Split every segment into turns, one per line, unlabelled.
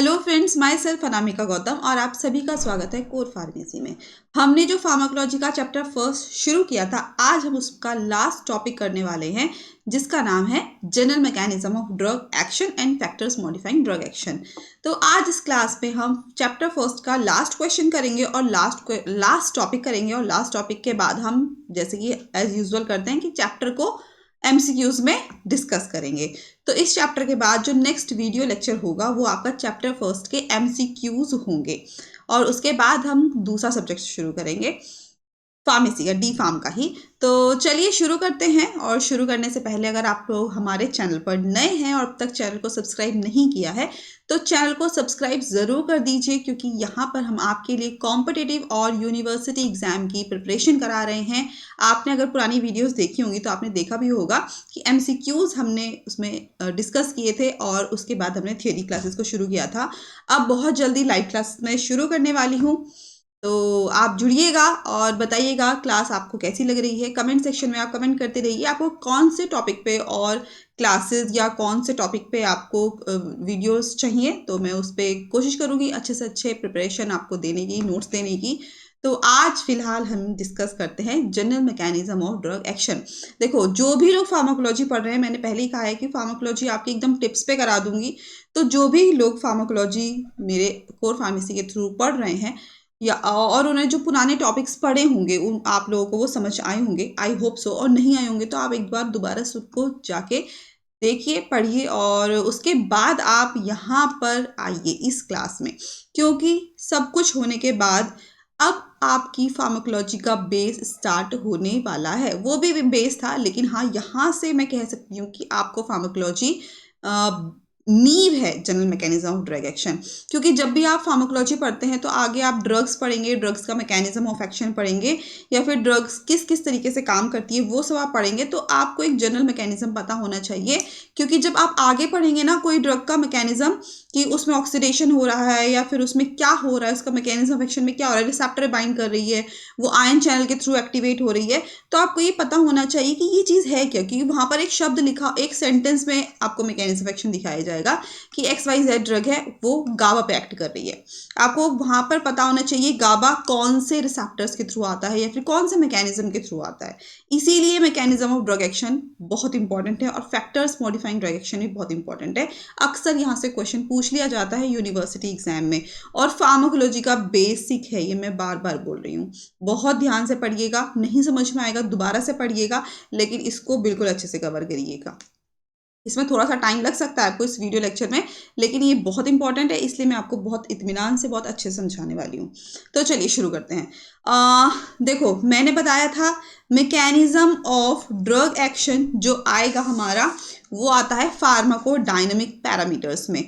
Hello friends, my self Anamika Gautam और आप सभी का स्वागत है कोर फार्मेसी में। हमने जो फार्माकोलॉजी का चैप्टर फर्स्ट शुरू किया था, आज हम उसका लास्ट टॉपिक करने वाले हैं जिसका नाम है general mechanism of drug action and factors modifying drug action. तो आज इस क्लास में हम चैप्टर फर्स्ट का लास्ट क्वेश्चन करेंगे और लास्ट टॉपिक करेंगे और लास्ट टॉपिक के बाद हम जैसे कि एज यूजुअल करते हैं कि चैप्टर को एमसीक्यूज में डिस्कस करेंगे। तो इस चैप्टर के बाद जो नेक्स्ट वीडियो लेक्चर होगा वो आपका चैप्टर फर्स्ट के एमसीक्यूज होंगे और उसके बाद हम दूसरा सब्जेक्ट शुरू करेंगे फार्मेसी का, डी फार्म का ही। तो चलिए शुरू करते हैं। और शुरू करने से पहले अगर आप लोग हमारे चैनल पर नए हैं और अब तक चैनल को सब्सक्राइब नहीं किया है तो चैनल को सब्सक्राइब ज़रूर कर दीजिए, क्योंकि यहाँ पर हम आपके लिए कॉम्पिटिटिव और यूनिवर्सिटी एग्जाम की प्रिपरेशन करा रहे हैं। आपने अगर पुरानी वीडियोस देखी होंगी तो आपने देखा भी होगा कि एमसीक्यूज हमने उसमें डिस्कस किए थे और उसके बाद हमने थियोरी क्लासेस को शुरू किया था। अब बहुत जल्दी लाइव क्लास में शुरू करने वाली हूँ, तो आप जुड़िएगा और बताइएगा क्लास आपको कैसी लग रही है। कमेंट सेक्शन में आप कमेंट करते रहिए आपको कौन से टॉपिक पे और क्लासेस या कौन से टॉपिक पे आपको वीडियोस चाहिए, तो मैं उस पर कोशिश करूँगी अच्छे से अच्छे प्रिपरेशन आपको देने की, नोट्स देने की। तो आज फिलहाल हम डिस्कस करते हैं general mechanism of drug action. देखो, जो भी लोग फार्माकोलॉजी पढ़ रहे हैं, मैंने पहले ही कहा है कि फार्माकोलॉजी आपकी एकदम टिप्स पे करा दूंगी। तो जो भी लोग फार्माकोलॉजी मेरे कोर फार्मेसी के थ्रू पढ़ रहे हैं या और उन्हें जो पुराने टॉपिक्स पढ़े होंगे उन आप लोगों को वो समझ आए होंगे, आई होप सो। और नहीं आए होंगे तो आप एक बार दोबारा सबको जाके देखिए, पढ़िए और उसके बाद आप यहाँ पर आइए इस क्लास में, क्योंकि सब कुछ होने के बाद अब आपकी फार्माकोलॉजी का बेस स्टार्ट होने वाला है। वो भी बेस था, लेकिन हाँ, यहाँ से मैं कह सकती हूँ कि आपको फार्माकोलॉजी नींव है general mechanism of drug action. क्योंकि जब भी आप फार्माकोलॉजी पढ़ते हैं तो आगे आप ड्रग्स पढ़ेंगे, ड्रग्स का मैकेनिज्म ऑफ एक्शन पढ़ेंगे, या फिर ड्रग्स किस किस तरीके से काम करती है वो सब आप पढ़ेंगे। तो आपको एक जनरल मैकेनिज्म पता होना चाहिए, क्योंकि जब आप आगे पढ़ेंगे ना कोई ड्रग का मैकेनिज्म कि उसमें ऑक्सीडेशन हो रहा है या फिर उसमें क्या हो रहा है, उसका मैकेनिज्म ऑफ एक्शन में क्या हो रहा है, रिसेप्टर बाइंड कर रही है, वो आयन चैनल के थ्रू एक्टिवेट हो रही है, तो आपको ये पता होना चाहिए कि ये चीज़ है क्या। क्योंकि वहाँ पर एक शब्द लिखा, एक सेंटेंस में आपको मैकेनिज्म ऑफ एक्शन दिखाया जाएगा कि XYZ ड्रग है, वो गाबा पे एक्ट कर रही है। आपको वहाँ पर पता होना चाहिए गाबा कौन से रिसेप्टर्स के थ्रू आता है या फिर कौन से मैकेनिज्म के थ्रू आता है। इसीलिए मैकेनिज्म ऑफ ड्रग एक्शन बहुत इंपॉर्टेंट है और फैक्टर्स मॉडिफाइंग ड्रग एक्शन भी बहुत इंपॉर्टेंट है। अक्सर यहाँ से क्वेश्चन पूछ लिया जाता है यूनिवर्सिटी एग्जाम में, और फार्माकोलॉजी का बेसिक है, ये मैं बार बार बोल रही हूँ। बहुत ध्यान से पढ़िएगा, नहीं समझ में आएगा दोबारा से पढ़िएगा, लेकिन इसको बिल्कुल अच्छे से कवर करिएगा। इसमें थोड़ा सा टाइम लग सकता है आपको इस वीडियो लेक्चर में, लेकिन ये बहुत इंपॉर्टेंट है, इसलिए मैं आपको बहुत इत्मीनान से बहुत अच्छे से समझाने वाली हूँ। तो चलिए शुरू करते हैं। देखो, मैंने बताया था मैकेनिज्म ऑफ ड्रग एक्शन जो आएगा हमारा वो आता है फार्माकोडायनामिक पैरामीटर्स में।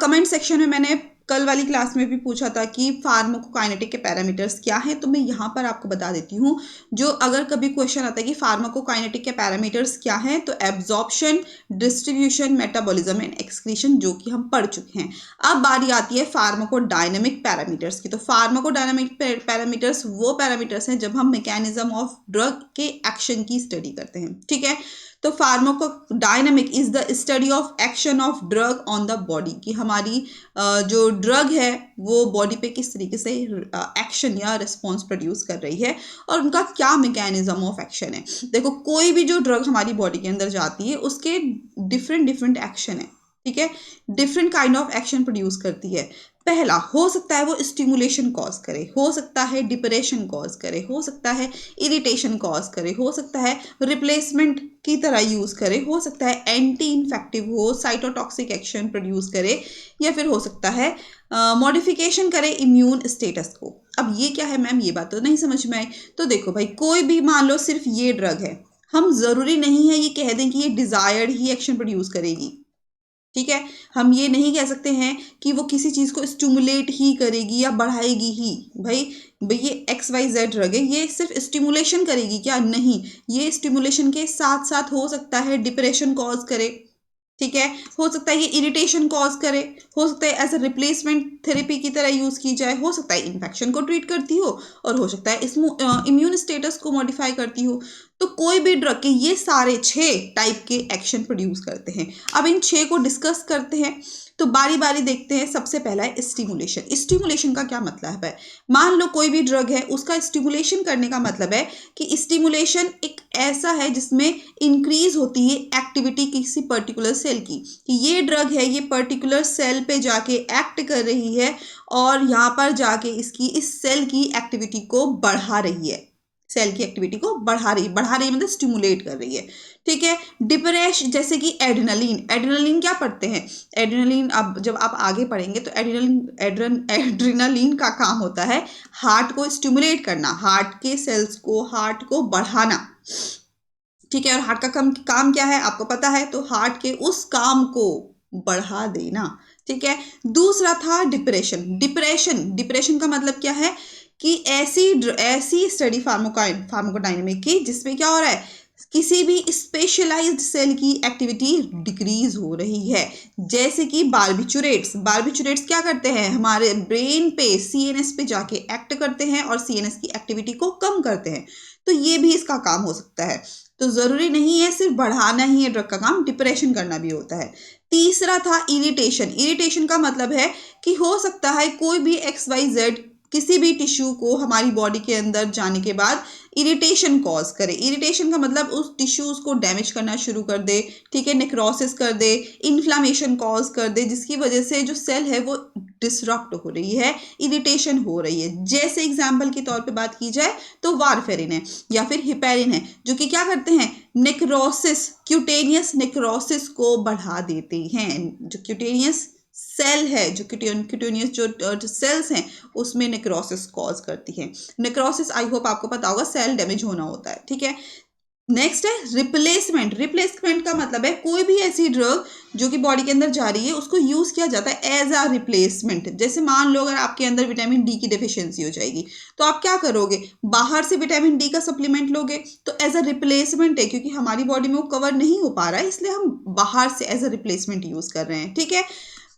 कमेंट सेक्शन में मैंने कल वाली क्लास में भी पूछा था कि फार्माकोकाइनेटिक के पैरामीटर्स क्या हैं, तो मैं यहाँ पर आपको बता देती हूँ। जो अगर कभी क्वेश्चन आता है कि फार्माकोकाइनेटिक के पैरामीटर्स क्या हैं, तो absorption, distribution, metabolism and excretion, जो कि हम पढ़ चुके हैं। अब बारी आती है फार्माकोडायनामिक पैरामीटर्स की। तो फार्माकोडायनामिक पैरामीटर्स वो पैरामीटर्स हैं जब हम मैकेनिज्म ऑफ ड्रग के एक्शन की स्टडी करते हैं, ठीक है। तो pharmacodynamic is the study of action of drug on the body, कि हमारी जो ड्रग है वो बॉडी पे किस तरीके से एक्शन या रिस्पॉन्स प्रोड्यूस कर रही है और उनका क्या मैकेनिज्म ऑफ एक्शन है। देखो, कोई भी जो ड्रग हमारी बॉडी के अंदर जाती है उसके डिफरेंट एक्शन है, ठीक है, different kind of action produce करती है। पहला हो सकता है वो स्टिमुलेशन कॉज करे, हो सकता है डिप्रेशन कॉज करे, हो सकता है इरिटेशन कॉज करे, हो सकता है रिप्लेसमेंट की तरह यूज करे, हो सकता है एंटी इन्फेक्टिव हो, साइटोटॉक्सिक एक्शन प्रोड्यूस करे, या फिर हो सकता है मॉडिफिकेशन करे इम्यून स्टेटस को। अब ये क्या है मैम, ये बात तो नहीं समझ में आई। तो देखो भाई, कोई भी मान लो सिर्फ ये ड्रग है, हम जरूरी नहीं है ये कह दें कि ये डिजायर्ड ही एक्शन प्रोड्यूस करेगी, ठीक है। हम ये नहीं कह सकते हैं कि वो किसी चीज़ को स्टिमुलेट ही करेगी या बढ़ाएगी ही। भाई ये XYZ ड्रग है, ये सिर्फ स्टिमुलेशन करेगी क्या? नहीं, ये स्टिमुलेशन के साथ साथ हो सकता है डिप्रेशन कॉज करे, ठीक है, हो सकता है ये इरिटेशन कॉज करे, हो सकता है एज अ रिप्लेसमेंट थेरेपी की तरह यूज की जाए, हो सकता है इन्फेक्शन को ट्रीट करती हो, और हो सकता है इस इम्यून स्टेटस को मॉडिफाई करती हो। तो कोई भी ड्रग के ये सारे 6 टाइप के एक्शन प्रोड्यूस करते हैं। अब इन 6 को डिस्कस करते हैं। तो बारी बारी देखते हैं। सबसे पहला है स्टिमुलेशन। स्टिमुलेशन का क्या मतलब है? मान लो कोई भी ड्रग है, उसका स्टिमुलेशन करने का मतलब है कि स्टिमुलेशन एक ऐसा है जिसमें इंक्रीज होती है एक्टिविटी किसी पर्टिकुलर सेल की, कि ये ड्रग है, ये पर्टिकुलर सेल पे जाके एक्ट कर रही है और यहाँ पर जाके इसकी इस सेल की एक्टिविटी को बढ़ा रही है, सेल की एक्टिविटी को बढ़ा रही मतलब स्टिमुलेट कर रही है। ठीक है। डिप्रेशन, जैसे कि एड्रेनलिन। एड्रेनलिन क्या पढ़ते हैं? एड्रेनलिन, अब जब आप आगे पढ़ेंगे तो एड्रेनलिन का काम होता है हार्ट को स्टिमुलेट करना, हार्ट के सेल्स को, हार्ट को बढ़ाना। ठीक है। और हार्ट का काम क्या है आपको पता है, तो हार्ट के उस काम को बढ़ा देना। ठीक है। दूसरा था डिप्रेशन। डिप्रेशन का मतलब क्या है कि ऐसी स्टडी फार्माकोडायनेमिक की जिसमें क्या हो रहा है, किसी भी स्पेशलाइज्ड सेल की एक्टिविटी डिक्रीज हो रही है। जैसे कि बार्बिचुरेट्स क्या करते हैं, हमारे ब्रेन पे, सीएनएस पे जाके एक्ट करते हैं और सीएनएस की एक्टिविटी को कम करते हैं। तो ये भी इसका काम हो सकता है। तो जरूरी नहीं है सिर्फ बढ़ाना ही है ड्रग का काम, डिप्रेशन करना भी होता है। तीसरा था इरिटेशन का मतलब है कि हो सकता है कोई भी XYZ किसी भी टिश्यू को हमारी बॉडी के अंदर जाने के बाद इरिटेशन कॉज करे। इरिटेशन का मतलब उस टिश्यूज को डैमेज करना शुरू कर दे। ठीक है। नेक्रोसिस कर दे, इन्फ्लामेशन कॉज कर दे, जिसकी वजह से जो सेल है वो डिसरप्ट हो रही है, इरिटेशन हो रही है। जैसे एग्जाम्पल के तौर पे बात की जाए तो वारफेरिन है या फिर हिपेरिन है, जो कि क्या करते हैं, नेक्रोसिस, क्यूटेनियस नेक्रोसिस को बढ़ा देते हैं। जो क्यूटेनियस सेल है, जो क्यूटेनियस जो सेल्स हैं उसमें नेक्रोसिस कॉज करती है। नेक्रोसिस आई होप आपको पता होगा, सेल डैमेज होना होता है। ठीक है। नेक्स्ट है रिप्लेसमेंट का मतलब है कोई भी ऐसी ड्रग जो कि बॉडी के अंदर जा रही है उसको यूज किया जाता है एज अ रिप्लेसमेंट। जैसे मान लो अगर आपके अंदर विटामिन डी की डेफिशिएंसी हो जाएगी तो आप क्या करोगे, बाहर से विटामिन डी का सप्लीमेंट लोगे। तो एज अ रिप्लेसमेंट है, क्योंकि हमारी बॉडी में वो कवर नहीं हो पा रहा है, इसलिए हम बाहर से एज अ रिप्लेसमेंट यूज कर रहे हैं। ठीक है।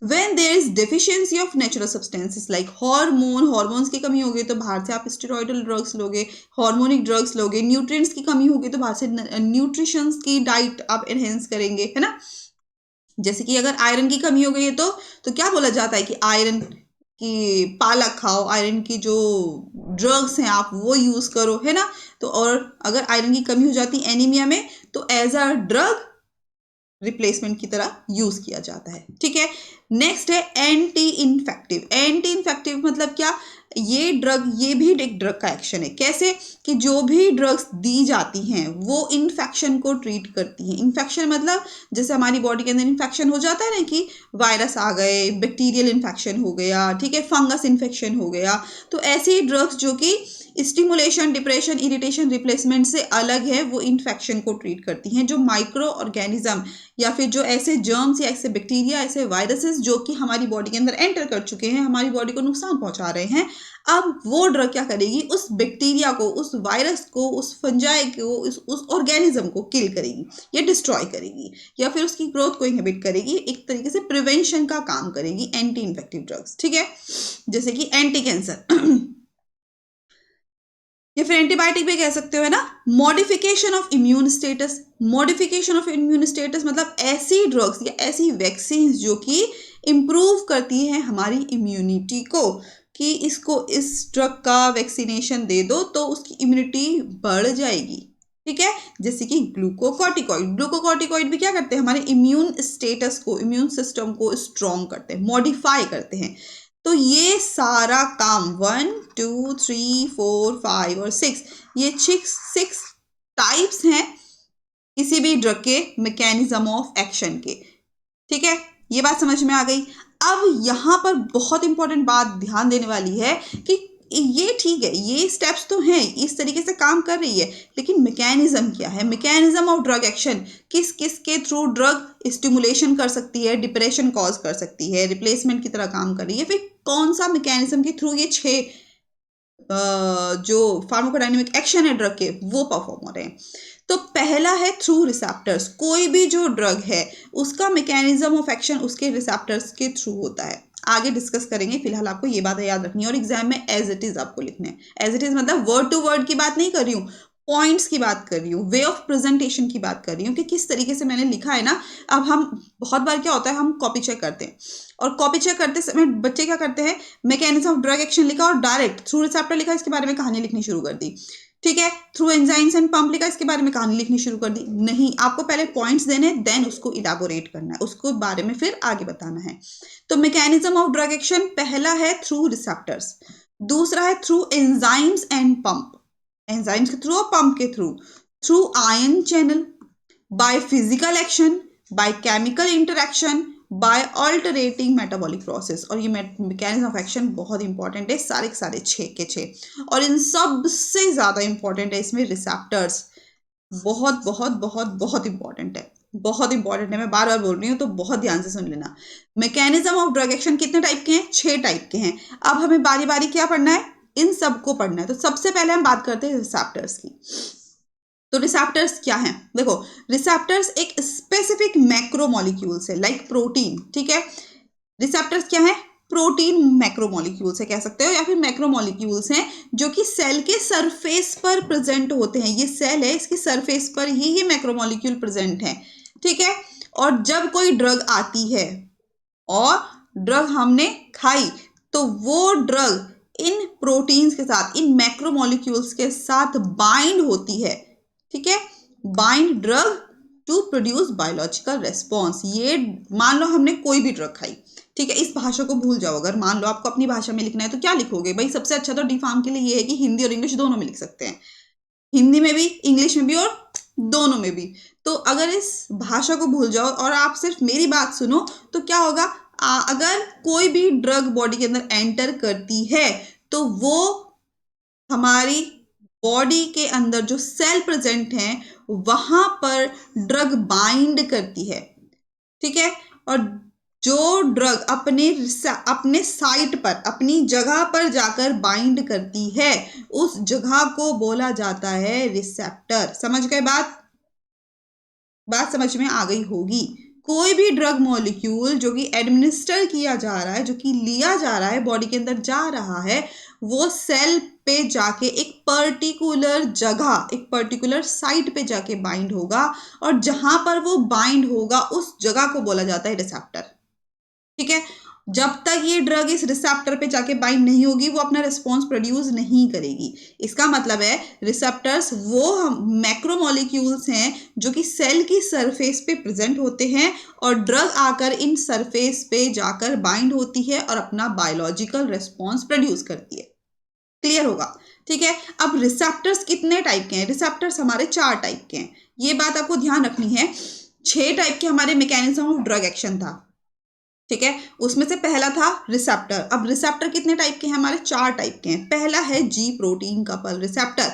when there is deficiency of natural substances like hormones की कमी होगी तो बाहर से आप स्टेरॉइडल ड्रग्स लोगे, हार्मोनिक ड्रग्स लोगे। न्यूट्रिएंट्स की कमी होगी तो बाहर से न्यूट्रिशंस की डाइट आप एनहेंस करेंगे, है ना। जैसे कि अगर आयरन की कमी हो गई है तो क्या बोला जाता है कि आयरन की पालक खाओ, आयरन की जो ड्रग्स हैं आप वो यूज करो, है ना। तो और अगर आयरन की कमी हो जाती एनीमिया में तो एज अ ड्रग रिप्लेसमेंट की तरह यूज किया जाता है। ठीक है। नेक्स्ट है एंटी इन्फेक्टिव मतलब क्या, ये भी एक ड्रग का एक्शन है। कैसे कि जो भी ड्रग्स दी जाती हैं वो इन्फेक्शन को ट्रीट करती हैं। इन्फेक्शन मतलब जैसे हमारी बॉडी के अंदर इन्फेक्शन हो जाता है ना, कि वायरस आ गए, बैक्टीरियल इन्फेक्शन हो गया, ठीक है, फंगस इन्फेक्शन हो गया। तो ऐसी ड्रग्स जो कि स्टिमुलेशन, डिप्रेशन, इरिटेशन, रिप्लेसमेंट से अलग है, वो इन्फेक्शन को ट्रीट करती हैं। जो माइक्रो ऑर्गेनिज्म या फिर जो ऐसे जर्म्स या ऐसे बैक्टीरिया, ऐसे वायरसेस जो कि हमारी बॉडी के अंदर एंटर कर चुके हैं, हमारी बॉडी को नुकसान पहुंचा रहे हैं, अब वो ड्रग क्या करेगी, उस बैक्टीरिया को, उस वायरस को, उस फंजाई को, उस ऑर्गेनिज्म को किल करेगी या डिस्ट्रॉय करेगी या फिर उसकी ग्रोथ को इनहिबिट करेगी। एक तरीके से प्रिवेंशन का काम करेगी एंटी इन्फेक्टिव ड्रग्स। ठीक है। जैसे कि एंटी कैंसर या फिर एंटीबायोटिक भी कह सकते हो, है ना। मॉडिफिकेशन ऑफ इम्यून स्टेटस मतलब ऐसी ड्रग्स या ऐसी वैक्सीन जो कि इंप्रूव करती है हमारी इम्यूनिटी को, कि इसको इस ड्रग का वैक्सीनेशन दे दो तो उसकी इम्यूनिटी बढ़ जाएगी। ठीक है। जैसे कि ग्लूकोकॉर्टिकॉइड भी क्या करते हैं, हमारे इम्यून स्टेटस को, इम्यून सिस्टम को स्ट्रॉन्ग करते हैं, मॉडिफाई करते हैं। तो ये सारा काम 1 2 3 4 5 और 6, ये 6 टाइप्स हैं किसी भी ड्रग के मैकेनिज्म ऑफ एक्शन के। ठीक है। ये बात समझ में आ गई। अब यहां पर बहुत इंपॉर्टेंट बात ध्यान देने वाली है कि ये ठीक है, ये स्टेप्स तो हैं, इस तरीके से काम कर रही है, लेकिन मैकेनिज्म क्या है, मैकेनिज्म ऑफ ड्रग एक्शन, किस किस के थ्रू ड्रग स्टिमुलेशन कर सकती है, डिप्रेशन कॉज कर सकती है, रिप्लेसमेंट की तरह काम कर रही है, फिर कौन सा मैकेनिज्म के थ्रू ये 6 जो फार्माकोडायनेमिक एक्शन है ड्रग के वो परफॉर्म हो रहे हैं। तो पहला है थ्रू रिसेप्टर्स। कोई भी जो ड्रग है उसका मैकेनिज्म ऑफ एक्शन उसके रिसेप्टर्स के थ्रू होता है। आगे डिस्कस करेंगे, फिलहाल आपको ये बात याद रखनी है और एग्जाम में एज इट इज आपको लिखना है। एज इट इज मतलब वर्ड टू वर्ड की बात नहीं कर रही हूँ, पॉइंट्स की बात कर रही हूँ, वे ऑफ प्रेजेंटेशन की बात कर रही हूँ कि किस तरीके से मैंने लिखा है ना। अब हम बहुत बार क्या होता है, हम कॉपी चेक करते हैं और कॉपी चेक करते समय बच्चे क्या करते हैं, मैकेनिज्म ऑफ ड्रग एक्शन लिखा और डायरेक्ट थ्रू रिसेप्टर लिखा, इसके बारे में कहानी लिखनी शुरू कर दी। ठीक है, थ्रू एंजाइम्स एंड पंप लिखा, इसके बारे में कहानी लिखनी शुरू कर दी। नहीं, आपको पहले पॉइंट्स देने, देन उसको इलाबोरेट करना है, उसको बारे में फिर आगे बताना है। तो मैकेनिज्म ऑफ ड्रग एक्शन पहला है थ्रू रिसेप्टर्स, दूसरा है through enzymes and pump, enzymes के थ्रू और पंप के through, through ion channel, by physical action, by chemical interaction, by altering metabolic process. और ये मैकेनिज्म ऑफ एक्शन बहुत इंपॉर्टेंट है, सारे के सारे 6 के 6। और इन सब से ज्यादा इंपॉर्टेंट है इसमें रिसेप्टर्स, बहुत बहुत बहुत बहुत इंपॉर्टेंट है, बहुत इंपॉर्टेंट है। मैं बार बार बोल रही हूँ तो बहुत ध्यान से सुन लेना। मैकेनिज्म ऑफ ड्रग एक्शन कितने टाइप के हैं, 6 टाइप के हैं। अब हमें बारी बारी क्या पढ़ना है, इन सबको पढ़ना है। तो सबसे पहले हम बात करते हैं रिसेप्टर्स की। तो रिसेप्टर्स क्या हैं, देखो रिसेप्टर्स एक स्पेसिफिक मैक्रोमोलिक्यूल्स है, लाइक प्रोटीन। ठीक है, रिसेप्टर्स क्या है, प्रोटीन मैक्रोमोलिक्यूल्स है कह सकते हो, या फिर मैक्रोमोलिक्यूल्स हैं जो कि सेल के सरफेस पर प्रेजेंट होते हैं। ये सेल है, इसकी सरफेस पर ही ये मैक्रोमोलिक्यूल प्रेजेंट है। ठीक है, और जब कोई ड्रग आती है और ड्रग हमने खाई, तो वो ड्रग इन प्रोटीन्स के साथ, इन मैक्रोमोलिक्यूल्स के साथ बाइंड होती है। ठीक है, bind drug to produce biological response. ये मान लो हमने कोई भी ड्रग खाई, ठीक है, इस भाषा को भूल जाओ। अगर मान लो आपको अपनी भाषा में लिखना है तो क्या लिखोगे भाई, सबसे अच्छा तो डी फार्म के लिए ये है कि हिंदी और इंग्लिश दोनों में लिख सकते हैं, हिंदी में भी, इंग्लिश में भी और दोनों में भी। तो अगर इस भाषा को भूल जाओ और आप सिर्फ मेरी बात सुनो तो क्या होगा, अगर कोई भी ड्रग बॉडी के अंदर एंटर करती है तो वो हमारी बॉडी के अंदर जो सेल प्रेजेंट हैं वहां पर ड्रग बाइंड करती है। ठीक है, और जो ड्रग अपने साइट पर, अपनी जगह पर जाकर बाइंड करती है, उस जगह को बोला जाता है रिसेप्टर। समझ गए बात, बात समझ में आ गई होगी। कोई भी ड्रग मॉलिक्यूल जो कि एडमिनिस्टर किया जा रहा है, जो कि लिया जा रहा है, बॉडी के अंदर जा रहा है, वो सेल पे जाके एक पर्टिकुलर जगह, एक पर्टिकुलर साइट पे जाके बाइंड होगा, और जहां पर वो बाइंड होगा उस जगह को बोला जाता है रिसेप्टर। ठीक है, जब तक ये ड्रग इस रिसेप्टर पे जाके बाइंड नहीं होगी वो अपना रिस्पॉन्स प्रोड्यूस नहीं करेगी। इसका मतलब है रिसेप्टर्स वो मैक्रोमोलिक्यूल्स हैं जो कि सेल की सरफेस पे प्रेजेंट होते हैं, और ड्रग आकर इन सरफेस पे जाकर बाइंड होती है और अपना बायोलॉजिकल रिस्पॉन्स प्रोड्यूस करती है। क्लियर होगा। ठीक है, अब रिसेप्टर्स कितने टाइप के हैं, रिसेप्टर्स हमारे 4 टाइप के हैं, ये बात आपको ध्यान रखनी है। 6 टाइप के हमारे मैकेनिज्म ऑफ ड्रग एक्शन था। ठीक है, उसमें से पहला था रिसेप्टर। अब रिसेप्टर कितने टाइप के हैं, हमारे 4 टाइप के हैं। पहला है जी प्रोटीन कपल रिसेप्टर।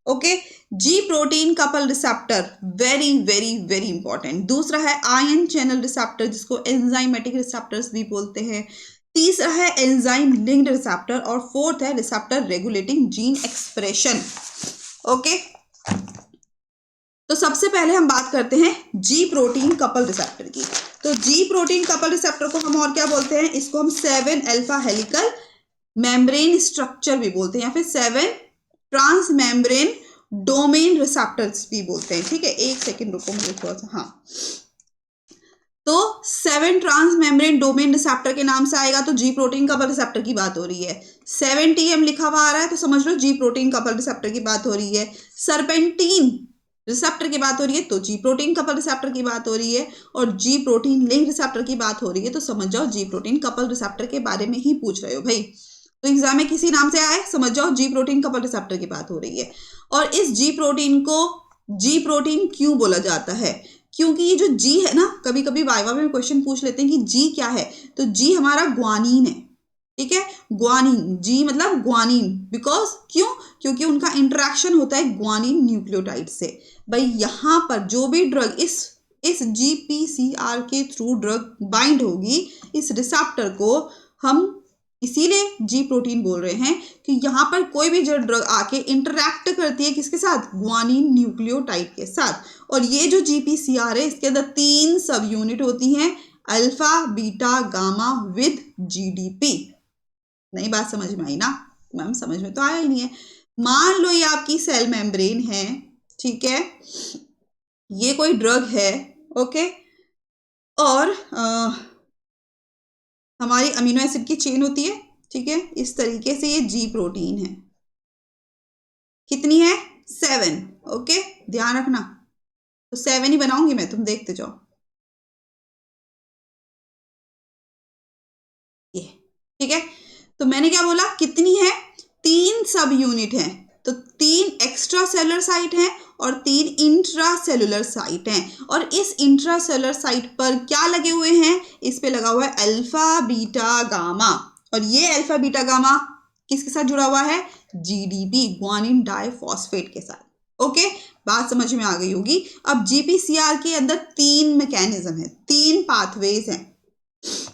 ओके, जी protein couple receptor very very very important. दूसरा है आयन चैनल रिसेप्टर, जिसको एंजाइमेटिक रिसेप्टर्स भी बोलते हैं। तीसरा है एंजाइम लिंक्ड रिसेप्टर, और फोर्थ है receptor regulating gene expression. Okay, तो सबसे पहले हम बात करते हैं जी प्रोटीन कपल रिसेप्टर की। तो जी प्रोटीन कपल रिसेप्टर को हम और क्या बोलते हैं, इसको हम 7 अल्फा हेलिकल मेम्ब्रेन स्ट्रक्चर भी बोलते हैं, या फिर 7 ट्रांस मेम्ब्रेन डोमेन रिसेप्टर्स भी बोलते हैं। ठीक है, एक सेकेंड रुको मुझे थोड़ा सा, हाँ, तो 7 ट्रांस मेम्ब्रेन डोमेन रिसेप्टर के नाम से आएगा तो जी प्रोटीन कपल रिसेप्टर की बात हो रही है। 7TM लिखा हुआ आ रहा है तो समझ लो जी प्रोटीन कपल रिसेप्टर की बात हो रही है। सरपेंटीन रिसेप्टर की बात हो रही है तो जी प्रोटीन कपल रिसेप्टर की बात हो रही है, और जी प्रोटीन लिंक रिसेप्टर की बात हो रही है तो समझ जाओ जी प्रोटीन कपल रिसेप्टर के बारे में ही पूछ रहे हो भाई। तो एग्जाम में किसी नाम से आए समझ जाओ जी प्रोटीन कपल रिसेप्टर की बात हो रही है। और इस जी प्रोटीन को जी प्रोटीन क्यों बोला जाता है, क्योंकि ये जो जी है ना, कभी कभी वाइवा में क्वेश्चन पूछ लेते हैं कि जी क्या है, तो जी हमारा ग्वानीन है। ठीक है, ग्वानीन, जी मतलब ग्वानीन, बिकॉज क्यों, क्योंकि उनका इंटरेक्शन होता है ग्वानीन न्यूक्लियोटाइड से। भाई यहाँ पर जो भी ड्रग इस GPCR के थ्रू ड्रग बाइंड होगी इस रिसेप्टर को, हम इसीलिए जी प्रोटीन बोल रहे हैं कि यहाँ पर कोई भी जो ड्रग आके इंटरैक्ट करती है किसके साथ, ग्वानीन न्यूक्लियोटाइड के साथ। और ये जो GPCR है इसके अंदर 3 सब यूनिट होती हैं, alpha beta gamma with GDP। नई बात समझ में आई ना मैम, समझ में तो आया ही नहीं है। मान लो ये आपकी सेल मेम्ब्रेन है, ठीक है, ये कोई ड्रग है, ओके, और हमारी अमीनो एसिड की चेन होती है, ठीक है, इस तरीके से ये जी प्रोटीन है, कितनी है 7, ओके, ध्यान रखना, तो 7 ही बनाऊंगी मैं, तुम देखते जाओ, ये, ठीक है, तो मैंने क्या बोला, कितनी है, 3 सब यूनिट है, तो 3 एक्स्ट्रा सेलुलर साइट हैं और 3 इंट्रा सेलुलर साइट हैं, और इस इंट्रा सेलुलर साइट पर क्या लगे हुए हैं, इस पे लगा हुआ है अल्फा बीटा गामा, और ये अल्फा बीटा गामा किसके साथ जुड़ा हुआ है, जीडीपी, ग्वानिन डाइफॉस्फेट के साथ, ओके, बात समझ में आ गई होगी। अब जीपीसीआर के अंदर 3 मैकेनिज्म है, 3 पाथवेज हैं,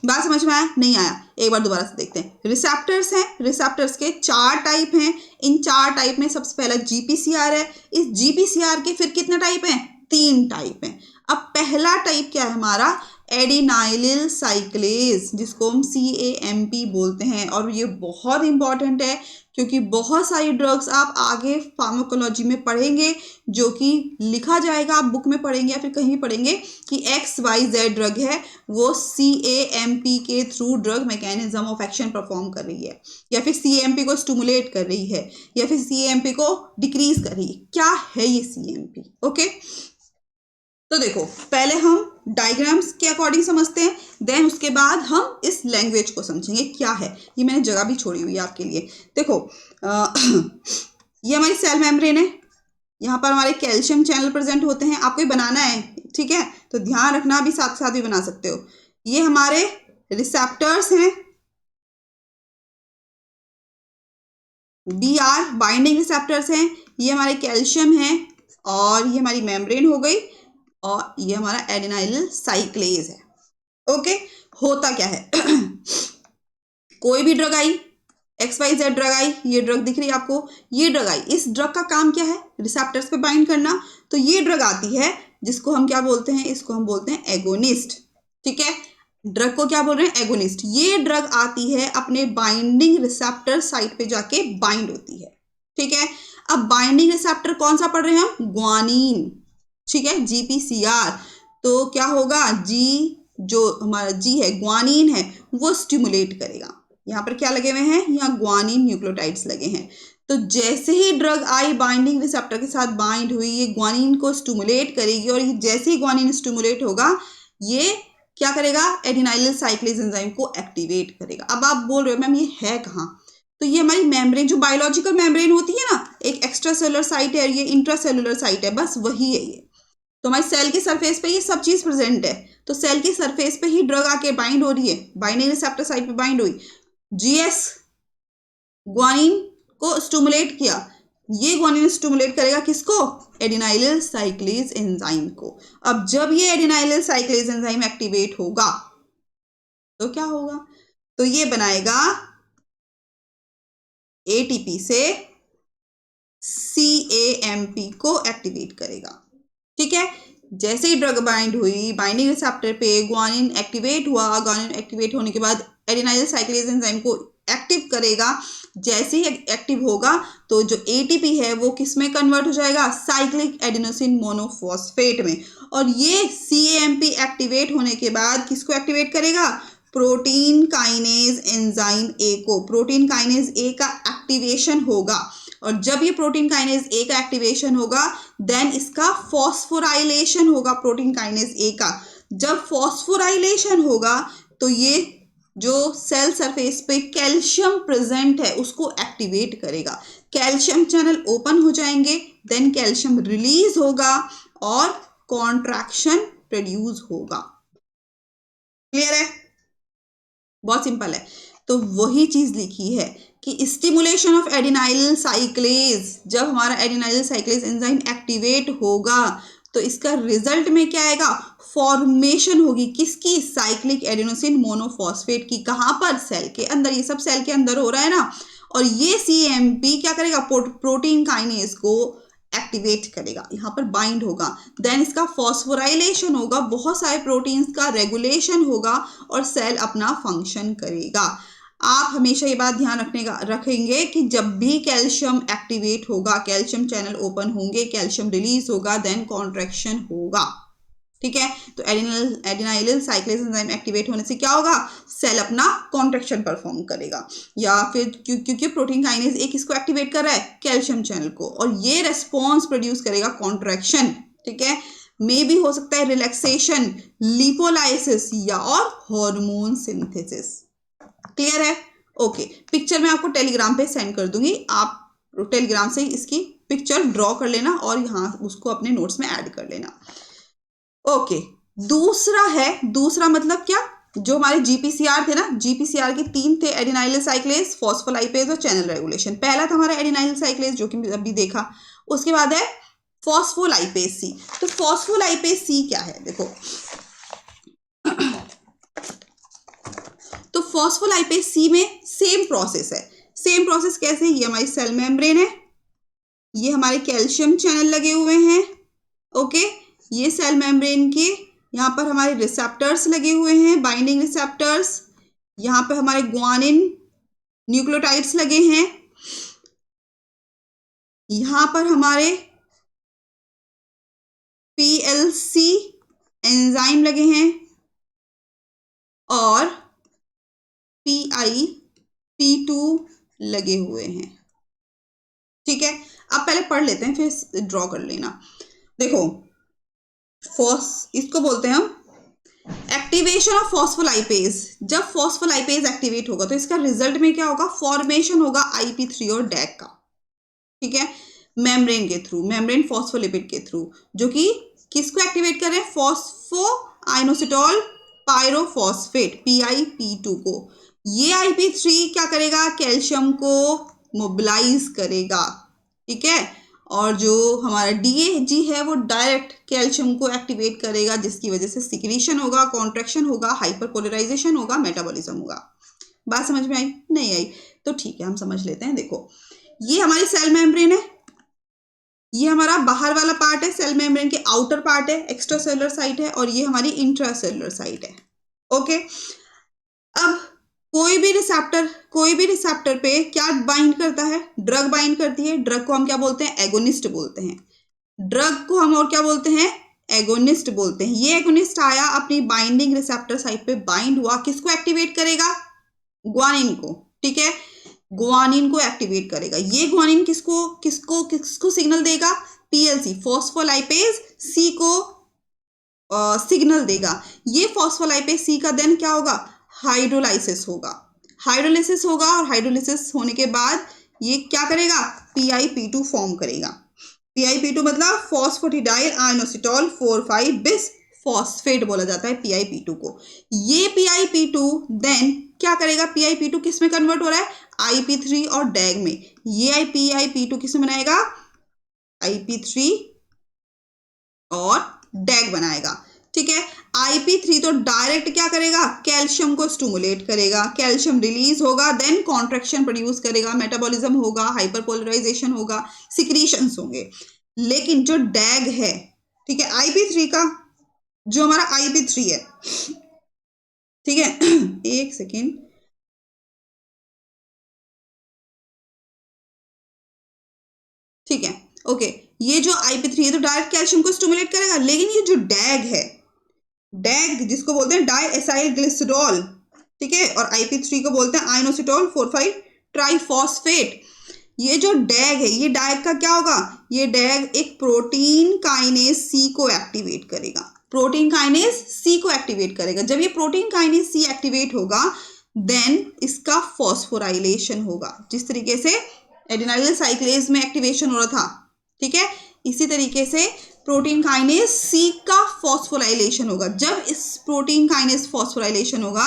बात समझ में आया, नहीं आया, एक बार दोबारा से देखते हैं। रिसेप्टर्स हैं, रिसेप्टर्स के 4 टाइप हैं, इन 4 टाइप में सबसे पहला जीपीसीआर है, इस जीपीसीआर के फिर कितने टाइप हैं, 3 टाइप हैं। अब पहला टाइप क्या है हमारा, एडिनाइलिल साइक्लेज, जिसको हम CAMP बोलते हैं, और ये बहुत इंपॉर्टेंट है क्योंकि बहुत सारी ड्रग्स आप आगे फार्माकोलॉजी में पढ़ेंगे, जो कि लिखा जाएगा, आप बुक में पढ़ेंगे या फिर कहीं भी पढ़ेंगे कि XYZ ड्रग है, वो CAMP के through drug mechanism of action perform कर रही है, या फिर CAMP को स्टिमुलेट कर रही है, या फिर CAMP को डिक्रीज कर रही है, क्या है ये CAMP, ओके। तो देखो, पहले हम डायग्राम्स के अकॉर्डिंग समझते हैं, देन उसके बाद हम इस लैंग्वेज को समझेंगे क्या है। ये मैंने जगह भी छोड़ी हुई है आपके लिए, देखो ये हमारी सेल मेम्ब्रेन है, यहाँ पर हमारे कैल्शियम चैनल प्रेजेंट होते हैं, आपको ये बनाना है, ठीक है, तो ध्यान रखना, अभी साथ साथ भी बना सकते हो। ये हमारे रिसेप्टर्स हैं, BR बाइंडिंग रिसेप्टर्स हैं, ये हमारे कैल्शियम है, और ये हमारी मेम्ब्रेन हो गई, और ये हमारा एडिनाइल साइक्लेज है, ओके। होता क्या है कोई भी ड्रग आई, XYZ ड्रग आई, ये ड्रग दिख रही है आपको, ये ड्रग आई, इस ड्रग का काम क्या है, रिसेप्टर्स पे बाइंड करना, तो ये ड्रग आती है जिसको हम क्या बोलते हैं, इसको हम बोलते हैं एगोनिस्ट, ठीक है, ड्रग को क्या बोल रहे हैं, एगोनिस्ट। ये ड्रग आती है अपने बाइंडिंग रिसेप्टर साइट पे जाके बाइंड होती है, ठीक है। अब बाइंडिंग रिसेप्टर कौन सा पढ़ रहे हैं हम, ग्वानिन, ठीक है, GPCR, तो क्या होगा, जी, जो हमारा जी है, ग्वानिन है, वो स्टिमुलेट करेगा, यहाँ पर क्या लगे हुए हैं, यहाँ ग्वानिन न्यूक्लियोटाइड्स लगे हैं, तो जैसे ही ड्रग आई बाइंडिंग रिसेप्टर के साथ बाइंड हुई, ये ग्वानिन को स्टिमुलेट करेगी, और जैसे ही ग्वानिन स्टिमुलेट होगा, ये क्या करेगा, एडिनाइलिल साइक्लेज एंजाइम को एक्टिवेट करेगा। अब आप बोल रहे हो मैम ये है कहाँ, तो ये हमारी मेम्ब्रेन, जो बायोलॉजिकल मेम्ब्रेन होती है ना, एक एक्स्ट्रा सेलुलर साइट है, ये इंट्रा सेलुलर साइट है, बस वही है ये, तो हमारी सेल के सरफेस पे ये सब चीज प्रेजेंट है, तो सेल के सरफेस पे ही ड्रग आके बाइंड हो रही है, बाइंडिंग रिसेप्टर साइट पे बाइंड हुई, GS ग्वानिन को स्टिमुलेट किया, ये ग्वानिन स्टिमुलेट करेगा किसको, एडिनाइलिल साइक्लेज एंजाइम को। अब जब ये एडिनाइलिल साइक्लेज एंजाइम एक्टिवेट होगा तो क्या होगा, तो ये बनाएगा ATP से CAMP को एक्टिवेट करेगा, ठीक है। जैसे ही ड्रग बाइंड हुई, बाइंडिंग रिसेप्टर पे ग्वानिन एक्टिवेट हुआ, ग्वानिन एक्टिवेट होने के बाद एडिनाइल साइक्लेज एंजाइम को एक्टिव करेगा, जैसे ही एक्टिव होगा तो जो ATP है वो किस में कन्वर्ट हो जाएगा, साइक्लिक एडिनोसिन मोनोफॉस्फेट में, और ये CAMP एक्टिवेट होने के बाद किसको एक्टिवेट करेगा, प्रोटीन काइनेज एंजाइम A को, प्रोटीन काइनेज A का एक्टिवेशन होगा, और जब ये प्रोटीन काइनेज A का एक्टिवेशन होगा, देन इसका फॉस्फोराइलेशन होगा, प्रोटीन काइनेज A का, जब फॉस्फोराइलेशन होगा तो ये जो सेल सरफेस पे कैल्शियम प्रेजेंट है उसको एक्टिवेट करेगा, कैल्शियम चैनल ओपन हो जाएंगे, देन कैल्शियम रिलीज होगा और कॉन्ट्रैक्शन प्रोड्यूस होगा। क्लियर है, बहुत सिंपल है। तो वही चीज लिखी है कि स्टिमुलेशन ऑफ एडिनाइल साइक्लेज, जब हमारा एडिनाइल साइक्लेज एंजाइम एक्टिवेट होगा तो इसका रिजल्ट में क्या आएगा, फॉर्मेशन होगी किसकी, साइक्लिक एडिनोसिन मोनोफॉस्फेट की, कहां पर, सेल के अंदर, ये सब सेल के अंदर हो रहा है ना, और ये CAMP क्या करेगा, प्रोटीन काइनेज को एक्टिवेट करेगा, यहाँ पर बाइंड होगा, देन इसका फॉस्फोराइलेशन होगा, बहुत सारे प्रोटीन्स का रेगुलेशन होगा और सेल अपना फंक्शन करेगा। आप हमेशा ये बात ध्यान रखेंगे कि जब भी कैल्शियम एक्टिवेट होगा, कैल्शियम चैनल ओपन होंगे, कैल्शियम रिलीज होगा, देन कॉन्ट्रैक्शन होगा। ठीक है, तो एडिनाइलिल साइक्लेज एंजाइम एक्टिवेट होने से क्या होगा, सेल अपना कॉन्ट्रैक्शन परफॉर्म करेगा। या फिर क्योंकि प्रोटीन काइनेज एक इसको एक्टिवेट कर रहा है, कैल्शियम चैनल को, और ये रेस्पॉन्स प्रोड्यूस करेगा कॉन्ट्रैक्शन। ठीक है, मे भी हो सकता है रिलैक्सेशन, लिपोलाइसिस या और हार्मोन सिंथेसिस। क्लियर है? ओके, पिक्चर मैं आपको टेलीग्राम पे सेंड कर दूंगी, आप टेलीग्राम से इसकी पिक्चर ड्रॉ कर लेना और यहाँ उसको अपने नोट्स में ऐड कर लेना। ओके, दूसरा मतलब क्या, जो हमारे जीपीसीआर थे ना, जीपीसीआर के 3 थे, एडिनाइलिल साइक्लेज, फॉस्फोलाइपेज और चैनल रेगुलेशन। पहला था हमारा एडिनाइलिल साइक्लेज जो कि अभी देखा, उसके बाद है फॉस्फोलाइपेज सी। तो फॉस्फोलाइपेज सी क्या है, देखो तो फॉस्फोलाइपेज सी में सेम प्रोसेस है। सेम प्रोसेस कैसे, ये हमारी सेल मेम्ब्रेन है, ये हमारे कैल्शियम चैनल लगे हुए हैं। ओके, ये सेल मेम्ब्रेन के यहाँ पर हमारे रिसेप्टर्स लगे हुए हैं, बाइंडिंग रिसेप्टर्स। यहाँ पर हमारे ग्वानिन न्यूक्लियोटाइड्स लगे हैं। यहाँ पर हमारे पीएलसी एंजाइम लगे हैं और PIP2 लगे हुए हैं। ठीक है, अब पहले पढ़ लेते हैं फिर ड्रॉ कर लेना। देखो, इसको बोलते हैं हम एक्टिवेशन ऑफ फॉस्फोलाइपेज। जब फॉस्फोलाइपेज एक्टिवेट होगा तो इसका रिजल्ट में क्या होगा, फॉर्मेशन होगा IP3 और डैग का। ठीक है, मेम्ब्रेन के थ्रू, मेम्ब्रेन फॉस्फोलिपिड के थ्रू, जो कि किसको एक्टिवेट कर रहे हैं, फॉस्फो आइनोसिटोल पायरोफॉस्फेट PIP2 को। ये IP3 क्या करेगा, कैल्शियम को मोबिलाइज करेगा। ठीक है, और जो हमारा DAG है वो डायरेक्ट कैल्शियम को एक्टिवेट करेगा, जिसकी वजह से सिक्रीशन होगा, कॉन्ट्रैक्शन होगा, हाइपरपोलराइजेशन होगा, मेटाबॉलिज्म होगा। बात समझ में आई? नहीं आई तो ठीक है, हम समझ लेते हैं। देखो, ये हमारी सेल मेम्ब्रेन है, ये हमारा बाहर वाला पार्ट है, सेल मेम्ब्रेन के आउटर पार्ट है, एक्स्ट्रा सेलुलर साइट है, और ये हमारी इंट्रासेलुलर साइट है। ओके, अब कोई भी रिसेप्टर पे क्या बाइंड करता है, ड्रग बाइंड करती है। ड्रग को हम क्या बोलते हैं, एगोनिस्ट बोलते हैं। ड्रग को हम और क्या बोलते हैं, एगोनिस्ट बोलते हैं। ये एगोनिस्ट आया, अपनी बाइंडिंग रिसेप्टर साइट पे बाइंड हुआ, किसको एक्टिवेट करेगा, ग्वानिन को। ठीक है, ग्वानिन को एक्टिवेट करेगा। ये ग्वानिन किसको किसको किसको सिग्नल देगा, PLC फॉस्फोलाइपेज सी को सिग्नल देगा। ये फॉस्फोलाइपेज सी का देन क्या होगा, हाइड्रोलाइसिस होगा। हाइड्रोलिसिस होगा और हाइड्रोलिसिस होने के बाद ये क्या करेगा, PIP2 फॉर्म करेगा। PIP2 मतलब फॉस्फोटिडाइल आइनोसिटोल 4,5 बिस फॉस्फेट बोला जाता है PIP2 को। ये PIP2 देन क्या करेगा, PIP2 किस में कन्वर्ट हो रहा है, IP3 और डैग में। ये PIP2 किस में बनाएगा, IP3 और डैग बनाएगा। ठीक है, IP3 तो डायरेक्ट क्या करेगा, कैल्शियम को स्टिमुलेट करेगा, कैल्शियम रिलीज होगा, देन कॉन्ट्रैक्शन प्रोड्यूस करेगा, मेटाबॉलिज्म होगा, हाइपरपोलराइजेशन होगा, सिक्रीशंस होंगे। लेकिन जो डैग है, ठीक है, IP3 का जो हमारा IP3 है, ठीक है एक सेकेंड, ठीक है, ओके, ये जो IP3 है तो डायरेक्ट कैल्शियम को स्टिमुलेट करेगा। लेकिन ये जो डैग है, डैग जिसको बोलते हैं डाइएसाइल ग्लिसरॉल, ठीक है, और IP3 को बोलते हैं आइनोसिटोल 4,5 ट्राइफॉस्फेट। ये जो डैग है, ये डैग का क्या होगा, ये डैग एक प्रोटीन काइनेज सी को एक्टिवेट करेगा। प्रोटीन काइनेज सी को एक्टिवेट करेगा। जब ये प्रोटीन काइनेज सी एक्टिवेट होगा देन इसका फॉस्फोराइलेशन होगा, जिस तरीके से एडिनाइलिल साइक्लेज में एक्टिवेशन हो रहा था। ठीक है, इसी तरीके से प्रोटीन काइनेज सी का फॉस्फोराइलेशन होगा। जब इस प्रोटीन काइनेज फॉस्फोराइलेशन होगा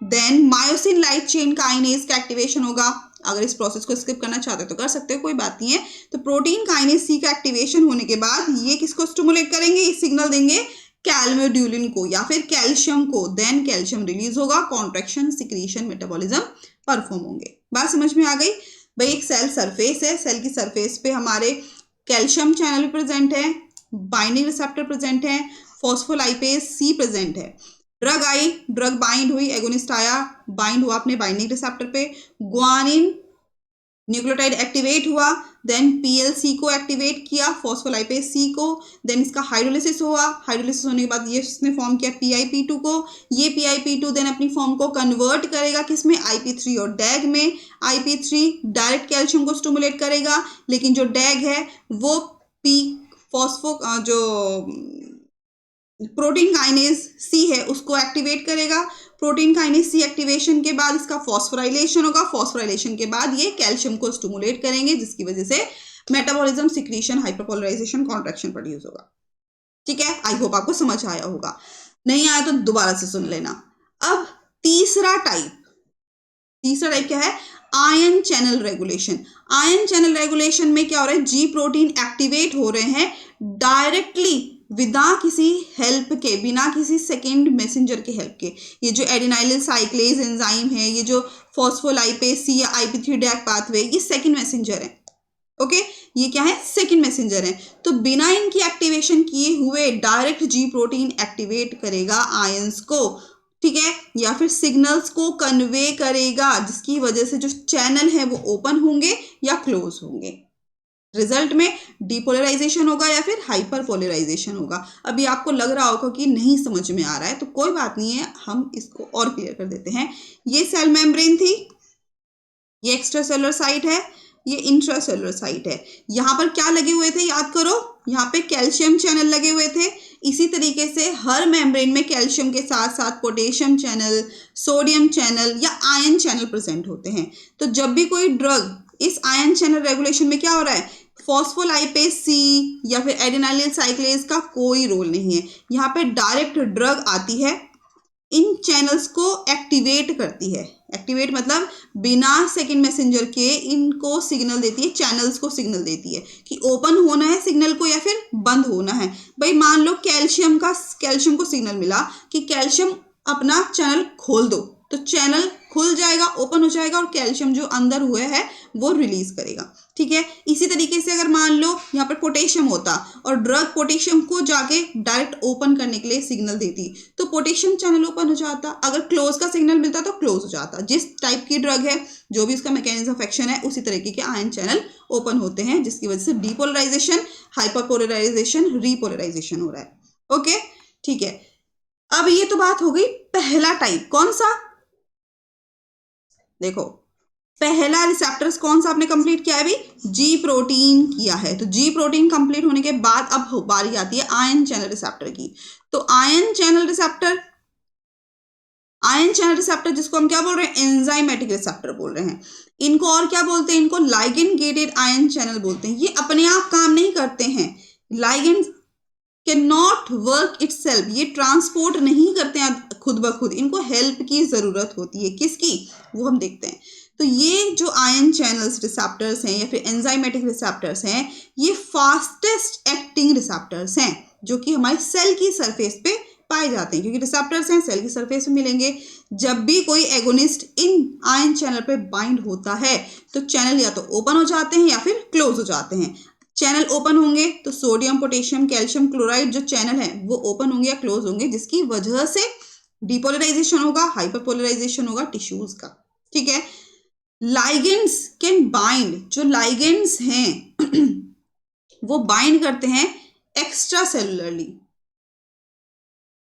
then myosin light chain kinase का एक्टिवेशन होगा। अगर इस प्रोसेस को स्किप करना चाहते हो तो कर सकते हो, कोई बात नहीं है। तो प्रोटीन काइनेज सी का एक्टिवेशन होने के बाद ये किसको स्टिमुलेट करेंगे, ये सिग्नल देंगे कैल्मोड्यूलिन को या फिर कैल्शियम को। देन कैल्शियम रिलीज होगा, कॉन्ट्रैक्शन, सिक्रीशन, मेटाबॉलिज्म परफॉर्म होंगे। बात समझ में आ गई भाई? एक सेल सरफेस है, सेल की सरफेस पे हमारे कैल्शियम चैनल प्रेजेंट है, बाइंडिंग रिसेप्टर प्रेजेंट है, फॉस्फोलाइपेज सी प्रेजेंट है। ड्रग आई, ड्रग बाइंड हुई, एगोनिस्ट आया, बाइंड हुआ अपने बाइंडिंग रिसेप्टर पे, ग्वानिन न्यूक्लियोटाइड एक्टिवेट हुआ, देन पीएलसी को एक्टिवेट किया, फॉस्फोलाइपेज सी को, देन इसका हाइड्रोलिसिस हुआ, हाइड्रोलिसिस होने के बाद ये इसने फॉर्म किया पीआईपी2 को, ये पीआईपी2 देन अपनी फॉर्म को कन्वर्ट करेगा किसमें, आईपी3 और डैग में। आईपी3 डायरेक्ट कैल्शियम को स्टिमुलेट करेगा, लेकिन जो डैग है वो पी फॉस्फो जो प्रोटीन काइनेज सी है उसको एक्टिवेट करेगा। प्रोटीन काइनेज सी एक्टिवेशन के बाद इसका फॉस्फोराइलेशन होगा, फॉस्फोराइलेशन के बाद ये कैल्शियम को स्टिमुलेट करेंगे, जिसकी वजह से metabolism, secretion, hyperpolarization, contraction produce होगा। ठीक है, आई होप आपको समझ आया होगा, नहीं आया तो दोबारा से सुन लेना। अब तीसरा टाइप क्या है, ion channel regulation. Ion channel regulation में क्या हो रहा है, जी प्रोटीन एक्टिवेट हो रहे हैं डायरेक्टली विदा किसी हेल्प के, बिना किसी सेकेंड मैसेंजर के हेल्प के। ये जो एडिनाइलिल साइक्लेज एंजाइम है, ये जो फॉस्फोलाइपेज सी या आईपी3 डैग पाथवे, ये सेकेंड मैसेंजर है। ओके, ये क्या है, सेकेंड मैसेंजर है। तो बिना इनकी एक्टिवेशन किए हुए डायरेक्ट जी प्रोटीन एक्टिवेट करेगा आयंस को, ठीक है, या फिर सिग्नल्स को कन्वे करेगा, जिसकी वजह से जो चैनल है वो ओपन होंगे या क्लोज होंगे। रिजल्ट में डिपोलराइजेशन होगा या फिर हाइपरपोलराइजेशन होगा। अभी आपको लग रहा होगा कि नहीं समझ में आ रहा है, तो कोई बात नहीं है, हम इसको और क्लियर कर देते हैं। ये सेल मेम्ब्रेन थी, ये एक्स्ट्रा सेलुलर साइट है, ये इंट्रा सेलुलर साइट है। यहाँ पर क्या लगे हुए थे, याद करो, यहाँ पे कैल्शियम चैनल लगे हुए थे। इसी तरीके से हर मेम्ब्रेन में कैल्शियम के साथ साथ पोटेशियम चैनल, सोडियम चैनल या आयन चैनल प्रेजेंट होते हैं। तो जब भी कोई ड्रग इस आयन चैनल रेगुलेशन में क्या हो रहा है, फॉस्फोलाइपेज सी या फिर एडिनाइलिल साइक्लेज का कोई रोल नहीं है। यहाँ पे डायरेक्ट ड्रग आती है, इन चैनल्स को एक्टिवेट करती है। एक्टिवेट मतलब बिना सेकंड मैसेंजर के इनको सिग्नल देती है, चैनल्स को सिग्नल देती है कि ओपन होना है सिग्नल को या फिर बंद होना है। भाई मान लो कैल्शियम को सिग्नल मिला कि कैल्शियम अपना चैनल खोल दो, तो चैनल खुल जाएगा, ओपन हो जाएगा और कैल्शियम जो अंदर हुआ है वो रिलीज करेगा। ठीक है, इसी तरीके से अगर मान लो यहाँ पर पोटेशियम होता और ड्रग पोटेशियम को जाके डायरेक्ट ओपन करने के लिए सिग्नल देती, तो पोटेशियम चैनल ओपन हो जाता। अगर क्लोज का सिग्नल मिलता तो क्लोज हो जाता। जिस टाइप की ड्रग है, जो भी उसका मैकेनिज्म ऑफ एक्शन है, उसी तरीके के आयन चैनल ओपन होते हैं, जिसकी वजह से डिपोलराइजेशन, हाइपरपोलराइजेशन, रीपोलराइजेशन हो रहा है। ओके, ठीक है। अब ये तो बात हो गई पहला टाइप, कौन सा, देखो पहला रिसेप्टर्स कौन सा आपने कंप्लीट किया है, अभी जी प्रोटीन किया है। तो जी प्रोटीन कंप्लीट होने के बाद अब बारी आती है आयन चैनल रिसेप्टर की। तो आयन चैनल रिसेप्टर जिसको हम क्या बोल रहे हैं, एंजाइमेटिक रिसेप्टर बोल रहे हैं। इनको और क्या बोलते हैं, इनको लाइगेंड गेटेड आयन चैनल बोलते हैं। ये अपने आप काम नहीं करते हैं, ligand can not work itself, ये ट्रांसपोर्ट नहीं करते हैं खुद ब खुद, इनको हेल्प की जरूरत होती है। किसकी, वो हम देखते हैं। तो ये जो आयन चैनल्स रिसेप्टर्स हैं या फिर एंजाइमेटिक रिसेप्टर्स हैं, ये फास्टेस्ट एक्टिंग रिसेप्टर्स हैं, जो कि हमारे सेल की सरफेस पे पाए जाते हैं, क्योंकि रिसेप्टर्स हैं, सेल की सरफेस पे मिलेंगे। जब भी कोई एगोनिस्ट इन आयन चैनल पे बाइंड होता है, तो चैनल या तो ओपन हो जाते हैं या फिर क्लोज हो जाते हैं। चैनल ओपन होंगे तो सोडियम, पोटेशियम, कैल्शियम क्लोराइड जो चैनल है वो ओपन होंगे या क्लोज होंगे, जिसकी वजह से डिपोलराइजेशन होगा, हाइपरपोलराइजेशन होगा टिश्यूज का। ठीक है, लाइगेंड्स कैन बाइंड, जो लाइगेंड्स हैं वो बाइंड करते हैं एक्स्ट्रा सेलुलरली।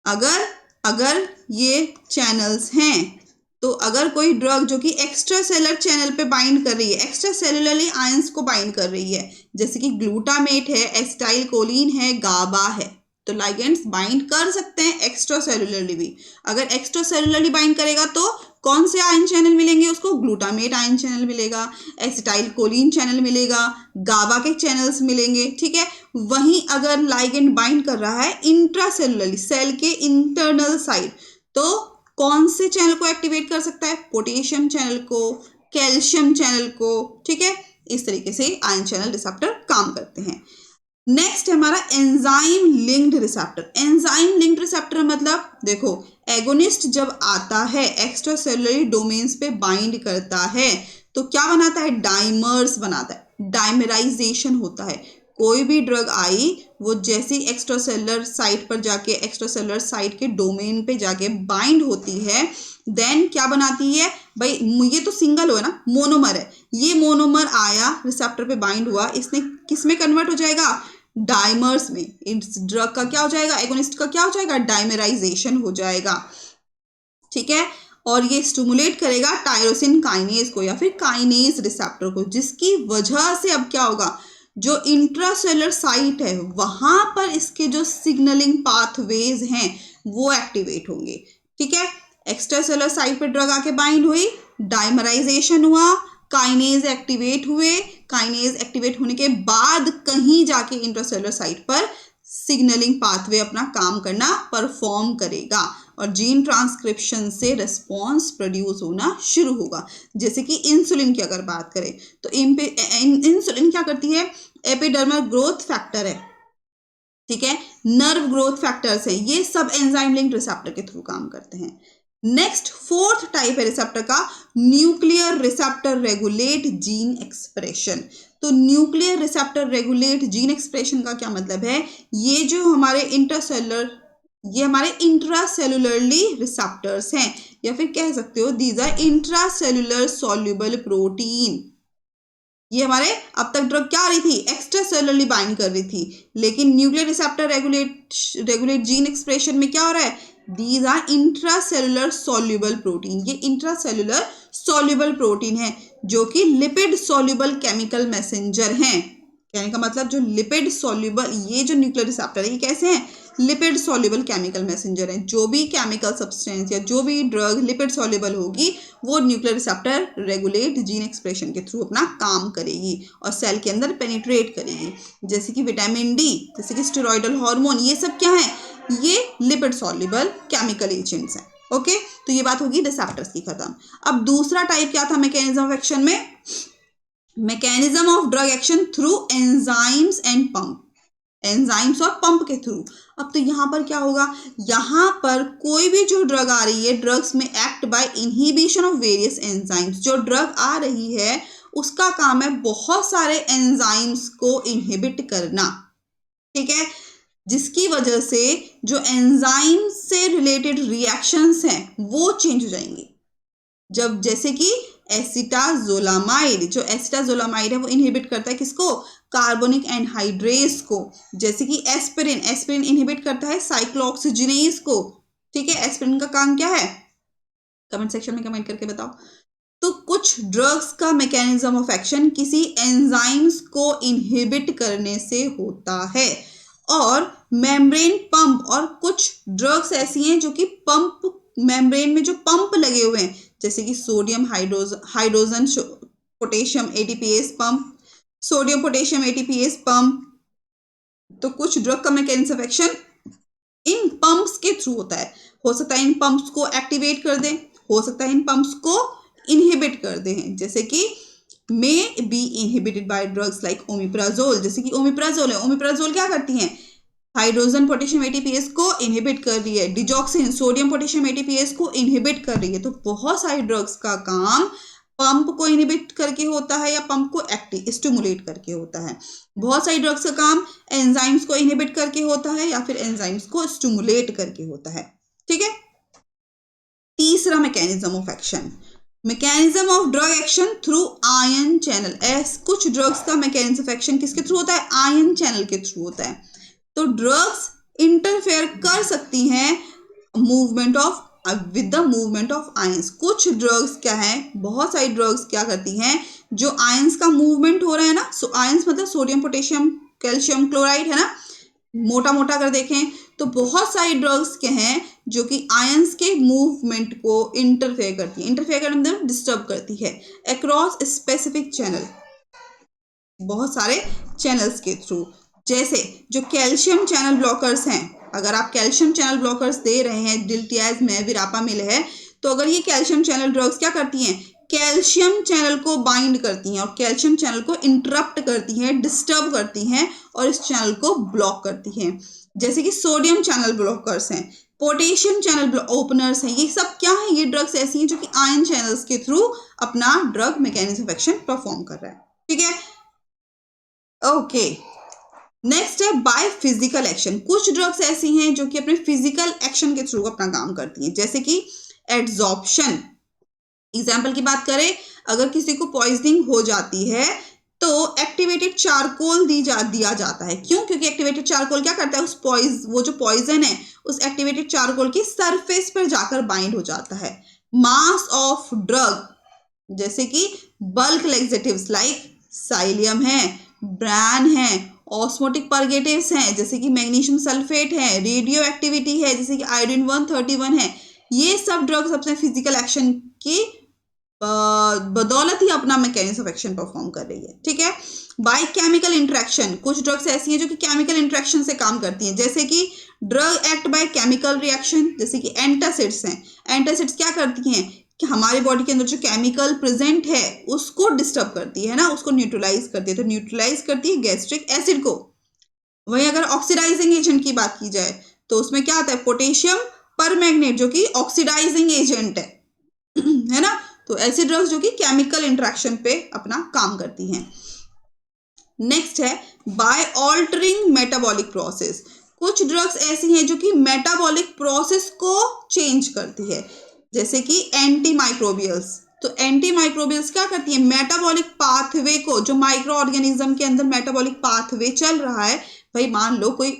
अगर ये चैनल्स हैं, तो अगर कोई ड्रग जो कि एक्स्ट्रा सेलुलर चैनल पे बाइंड कर रही है, एक्स्ट्रा सेलुलरली आयंस को बाइंड कर रही है, जैसे कि ग्लूटामेट है, एसिटाइल कोलिन है, गाबा है, तो लाइगेंड्स बाइंड कर सकते हैं एक्स्ट्रा सेलुलरली भी। अगर एक्स्ट्रा सेलुलरली बाइंड करेगा तो कौन से आयन चैनल मिलेंगे उसको, ग्लूटामेट आयन चैनल मिलेगा, एसिटाइल कोलिन चैनल मिलेगा, गाबा के चैनल्स मिलेंगे। ठीक है, वहीं अगर लाइगेंड बाइंड कर रहा है इंट्रासेलुलरली, सेल के इंटरनल साइड, तो कौन से चैनल को एक्टिवेट कर सकता है, पोटेशियम चैनल को, कैल्शियम चैनल को। ठीक है, इस तरीके से आयन चैनल रिसेप्टर काम करते हैं। नेक्स्ट है हमारा enzyme linked receptor. Enzyme linked receptor मतलब देखो, एगोनिस्ट जब आता है एक्स्ट्रा सेलुलरी डोमेन्स पे बाइंड करता है, तो क्या बनाता है, डाइमर्स बनाता है, डाइमराइजेशन होता है। कोई भी ड्रग आई वो जैसी एक्स्ट्रासेलुलर साइट पर जाके एक्स्ट्रासेलुलर साइट के डोमेन पे जाके बाइंड होती है, देन क्या बनाती है भाई, ये तो सिंगल हो है ना, मोनोमर है, ये मोनोमर आया रिसेप्टर पे बाइंड हुआ, इसने किस में कन्वर्ट हो जाएगा, डाइमर्स में। इस ड्रग का क्या हो जाएगा, एगोनिस्ट का क्या हो जाएगा, डाइमराइजेशन हो जाएगा, ठीक है। और ये स्टिमुलेट करेगा टायरोसिन काइनेज को या फिर काइनेज रिसेप्टर को, जिसकी वजह से अब क्या होगा, जो इंट्रासेलुलर साइट है वहां पर इसके जो सिग्नलिंग पाथवेज हैं वो एक्टिवेट होंगे, ठीक है। एक्स्ट्रासेलुलर साइट पर ड्रग आके बाइंड हुई, डाइमराइजेशन हुआ, काइनेज एक्टिवेट हुए, काइनेज एक्टिवेट होने के बाद कहीं जाके इंट्रासेलुलर साइट पर सिग्नलिंग पाथवे अपना काम करना परफॉर्म करेगा और जीन ट्रांसक्रिप्शन से रिस्पॉन्स प्रोड्यूस होना शुरू होगा। जैसे कि इंसुलिन की अगर बात करें तो इंसुलिन क्या करती है, एपिडर्मल ग्रोथ फैक्टर है, ठीक है, नर्व ग्रोथ फैक्टर्स है, ये सब एंजाइम लिंक्ड रिसेप्टर के थ्रू काम करते हैं। नेक्स्ट फोर्थ टाइप है रिसेप्टर का, nuclear receptor regulate gene expression. तो nuclear receptor regulate gene expression का क्या मतलब है, ये जो हमारे इंट्रासेलुलरली रिसेप्टर्स हैं, या फिर कह सकते हो these are intracellular soluble protein. ये हमारे अब तक ड्रग क्या आ रही थी, एक्स्ट्रा सेलुलरली बाइंड कर रही थी, लेकिन nuclear receptor regulate gene expression में क्या हो रहा है, these are intracellular soluble protein. ये इंट्रासेलुलर सॉल्युबल प्रोटीन है जो कि लिपिड सॉल्युबल केमिकल मैसेंजर हैं। कहने का मतलब जो लिपिड सॉल्युबल, ये जो न्यूक्लियर रिसेप्टर है ये कैसे हैं, लिपिड सॉल्युबल केमिकल मैसेंजर हैं। जो भी केमिकल सब्सटेंस या जो भी ड्रग लिपिड सॉल्युबल होगी वो nuclear receptor regulate gene expression के थ्रू अपना काम करेगी और सेल के अंदर पेनिट्रेट करेगी। जैसे कि विटामिन डी, जैसे कि स्टेरॉयडल हार्मोन, ये सब क्या है, ये लिपिड सॉल्युबल केमिकल एजेंट्स हैं। ओके, तो ये बात होगी रिसेप्टर्स की खत्म। अब दूसरा टाइप क्या था मैकेनिज्म ऑफ एक्शन में, mechanism of drug action through enzymes and pump, enzymes और पंप के थ्रू। अब तो यहाँ पर क्या होगा, यहाँ पर कोई भी जो ड्रग आ रही है, ड्रग्स में act by inhibition of various enzymes. जो ड्रग आ रही है उसका काम है बहुत सारे एंजाइम्स को इनहिबिट करना, ठीक है, जिसकी वजह से जो एंजाइम से रिलेटेड रिएक्शंस हैं वो चेंज हो जाएंगे। जब जैसे कि एसिटाजोलामाइड, जो एसिटाजोलामाइड है वो इनहिबिट करता है किसको, कार्बोनिक एनहाइड्रेस को। जैसे कि एस्पिरिन, एस्पिरिन इनहिबिट करता है साइक्लोऑक्सीजिनेज को, ठीक है। एस्पिरिन का काम क्या है, कमेंट सेक्शन में कमेंट करके बताओ। तो कुछ ड्रग्स का मैकेनिज्म ऑफ एक्शन किसी एंजाइम्स को इनहिबिट करने से होता है, और मेम्ब्रेन पंप, और कुछ ड्रग्स ऐसी हैं जो कि पंप, मेम्ब्रेन में जो पंप लगे हुए हैं, जैसे कि sodium hydrogen potassium ATPase pump, sodium potassium ATPase pump. तो कुछ ड्रग का mechanism of action in pumps के थ्रू होता है। हो सकता है इन पंप्स को एक्टिवेट कर दें, हो सकता है इन पंप्स को इनहिबिट कर दें, जैसे कि may be inhibited by drugs like omeprazole. जैसे कि ओमिप्राजोल है, ओमिप्राजोल क्या करती हैं, हाइड्रोजन पोटेशियम एटीपीएस को इनहिबिट कर रही है, डिजॉक्सिन सोडियम पोटेशियम एटीपीएस को इनहिबिट कर रही है। तो बहुत सारी ड्रग्स का काम पंप को इनहिबिट करके होता है या पंप को स्टिमुलेट करके होता है। बहुत सारी ड्रग्स का काम एंजाइम्स को इनहिबिट करके होता है या फिर एंजाइम्स को स्टिमुलेट करके होता है, ठीक है। तीसरा mechanism of action, mechanism of drug action through ion channel. कुछ ड्रग्स का मैकेनिज्म ऑफ एक्शन किसके थ्रू होता है, आयन चैनल के थ्रू होता है। तो ड्रग्स इंटरफेयर कर सकती हैं movement of with the movement of ions. कुछ ड्रग्स क्या है, बहुत सारी ड्रग्स क्या करती हैं, जो आयंस का मूवमेंट हो रहा है ना, आयंस मतलब सोडियम पोटेशियम कैल्शियम क्लोराइड है ना, मोटा मोटा कर देखें तो बहुत सारी ड्रग्स क्या हैं जो कि आयंस के मूवमेंट को इंटरफेयर करती है, इंटरफेयर करने मतलब डिस्टर्ब करती है अक्रॉस स्पेसिफिक चैनल, बहुत सारे चैनल्स के थ्रू। जैसे जो कैल्शियम चैनल ब्लॉकर्स हैं, अगर आप कैल्शियम चैनल ब्लॉकर्स दे रहे हैं, डिल्टियाज में विरापामिल है, तो अगर ये कैल्शियम चैनल ड्रग्स क्या करती हैं, कैल्शियम चैनल को बाइंड करती हैं और कैल्शियम चैनल को इंटरप्ट करती हैं, डिस्टर्ब करती हैं और इस चैनल को ब्लॉक करती हैं। जैसे कि सोडियम चैनल ब्लॉकर्स हैं, पोटेशियम चैनल ओपनर्स हैं, ये सब क्या है, ये ड्रग्स ऐसी हैं जो कि आयन चैनल्स के थ्रू अपना drug mechanism of action perform कर रहा है, ठीक है। ओके, नेक्स्ट है बाय फिजिकल एक्शन। कुछ ड्रग्स ऐसी हैं जो कि अपने फिजिकल एक्शन के थ्रू अपना काम करती हैं, जैसे कि एड्सॉर्प्शन। एग्जाम्पल की बात करें, अगर किसी को पॉइजनिंग हो जाती है तो एक्टिवेटेड चारकोल दिया जाता है। क्यों? क्योंकि एक्टिवेटेड चारकोल क्या करता है, वो जो पॉइजन है उस एक्टिवेटेड चारकोल की सरफेस पर जाकर बाइंड हो जाता है। मास ऑफ ड्रग जैसे कि बल्क लेक्सेटिव्स लाइक साइलियम है, ब्रान है, ऑस्मोटिक परगेटिव्स हैं जैसे कि मैग्नीशियम सल्फेट है, रेडियो एक्टिविटी है जैसे कि आयोडीन 131 है। ये सब ड्रग्स अपने फिजिकल एक्शन की बदौलत ही अपना मैकेनिज्म ऑफ एक्शन परफॉर्म कर रही है। ठीक है। बाय केमिकल इंटरेक्शन, कुछ ड्रग्स ऐसी हैं जो कि केमिकल इंटरेक्शन से काम करती हैं, जैसे कि drug act by chemical reaction, जैसे कि एंटासिड्स हैं। एंटासिड्स क्या करती हैं कि हमारे बॉडी के अंदर जो केमिकल प्रेजेंट है उसको डिस्टर्ब करती है ना, उसको न्यूट्रलाइज करती है। तो न्यूट्रलाइज करती है गैस्ट्रिक एसिड को। वहीं अगर ऑक्सीडाइजिंग एजेंट की बात की जाए तो उसमें क्या आता है, पोटेशियम परमैंगनेट जो कि ऑक्सीडाइजिंग एजेंट है ना। तो ऐसी ड्रग्स जो कि केमिकल इंटरेक्शन पे अपना काम करती हैं। नेक्स्ट है बाय ऑल्टरिंग मेटाबॉलिक प्रोसेस। कुछ ड्रग्स ऐसी हैं जो कि मेटाबॉलिक प्रोसेस को चेंज करती है, जैसे कि एंटी माइक्रोबियल्स। तो एंटी माइक्रोबियल्स क्या करती है, मेटाबॉलिक पाथवे को, जो माइक्रो ऑर्गेनिज्म के अंदर मेटाबॉलिक पाथवे चल रहा है, भाई मान लो कोई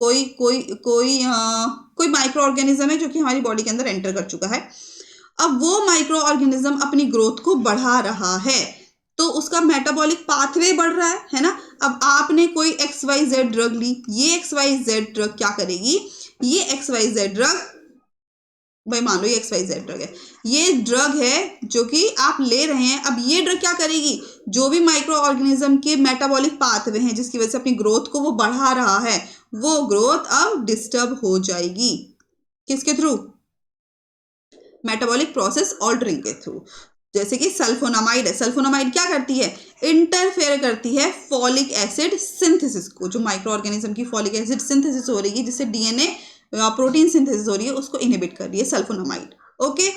कोई कोई कोई कोई माइक्रो ऑर्गेनिज्म है जो कि हमारी बॉडी के अंदर एंटर कर चुका है। अब वो माइक्रो ऑर्गेनिज्म अपनी ग्रोथ को बढ़ा रहा है तो उसका मेटाबॉलिक पाथवे बढ़ रहा है ना। अब आपने कोई XYZ ड्रग ली, ये XYZ ड्रग क्या करेगी, ये XYZ ड्रग, भाई मान लो ये XYZ ड्रग है, ये ड्रग है जो कि आप ले रहे हैं। अब ये ड्रग क्या करेगी, जो भी माइक्रो ऑर्गेनिज्म के मेटाबॉलिक पाथवे हैं जिसकी वजह से अपनी ग्रोथ को वो बढ़ा रहा है, वो ग्रोथ अब डिस्टर्ब हो जाएगी। किसके थ्रू, मेटाबॉलिक प्रोसेस ऑल्टरिंग के थ्रू। जैसे कि सल्फोनामाइड है, सल्फोनामाइड क्या करती है, इंटरफेयर करती है फॉलिक एसिड सिंथेसिस को। जो माइक्रो ऑर्गेनिज्म की फॉलिक एसिड सिंथेसिस हो रही है, जिससे DNA प्रोटीन सिंथेसिस हो रही है, उसको इनहिबिट कर रही है सल्फोनामाइड। ओके।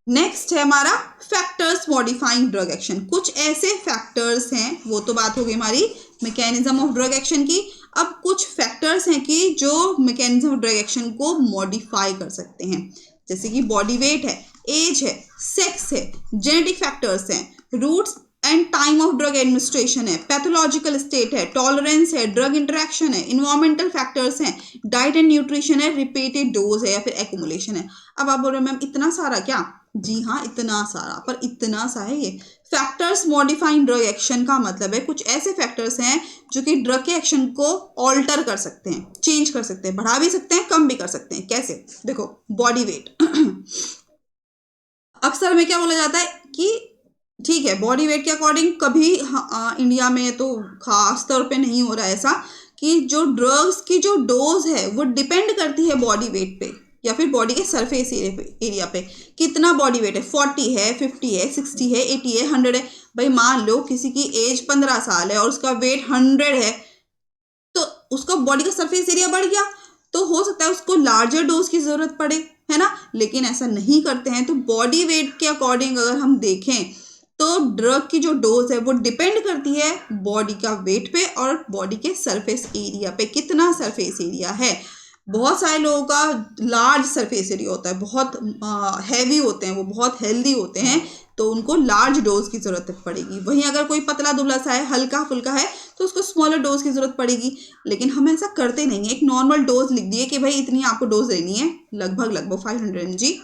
नेक्स्ट है हमारा फैक्टर्स मॉडिफाइंग ड्रग एक्शन। कुछ ऐसे फैक्टर्स हैं, वो तो बात हो गई हमारी मैकेनिज्म ऑफ ड्रग एक्शन की। अब कुछ फैक्टर्स हैं कि जो मैकेनिज्म ऑफ ड्रग एक्शन को मॉडिफाई कर सकते हैं, जैसे कि बॉडी वेट है, एज है, सेक्स है, जेनेटिक फैक्टर्स हैं, routes and time of drug administration है, पैथोलॉजिकल स्टेट है, टॉलरेंस है, ड्रग इंटरेक्शन है, इन्वायरमेंटल फैक्टर्स हैं, डाइट एंड न्यूट्रिशन है, रिपीटेड डोज है या फिर एक्यूमुलेशन है। अब आप बोल रहे हैं मैम इतना सारा क्या, जी हाँ इतना सारा, पर इतना सा है ये। फैक्टर्स मॉडिफाइंग ड्रग एक्शन का मतलब है कुछ ऐसे फैक्टर्स हैं जो कि ड्रग के एक्शन को ऑल्टर कर सकते हैं, चेंज कर सकते हैं, बढ़ा भी सकते हैं, कम भी कर सकते हैं। कैसे, देखो बॉडी वेट अक्सर में क्या बोला जाता है कि ठीक है बॉडी वेट के अकॉर्डिंग कभी इंडिया में तो खास तौर पे नहीं हो रहा है ऐसा कि जो ड्रग्स की जो डोज है वो डिपेंड करती है बॉडी वेट पे या फिर बॉडी के सरफेस एरिया पे। कितना बॉडी वेट है, 40 है, 50 है, 60 है, 80 है, 100 है। भाई मान लो किसी की एज 15 साल है और उसका वेट 100 है, तो उसका बॉडी का सरफेस एरिया बढ़ गया, तो हो सकता है उसको लार्जर डोज की जरूरत पड़े, है ना। लेकिन ऐसा नहीं करते हैं। तो बॉडी वेट के अकॉर्डिंग अगर हम देखें तो ड्रग की जो डोज है वो डिपेंड करती है बॉडी का वेट पे और बॉडी के सरफेस एरिया पे, कितना सरफेस एरिया है। बहुत सारे लोगों का लार्ज सरफेस एरिया होता है, बहुत हैवी होते हैं, वो बहुत हेल्दी होते हैं, तो उनको लार्ज डोज की ज़रूरत पड़ेगी। वहीं अगर कोई पतला दुबला सा है, हल्का फुल्का है, तो उसको स्मॉलर डोज की ज़रूरत पड़ेगी। लेकिन हम ऐसा करते नहीं है, एक नॉर्मल डोज लिख दिए कि भाई इतनी आपको डोज लेनी है, लगभग 500 mg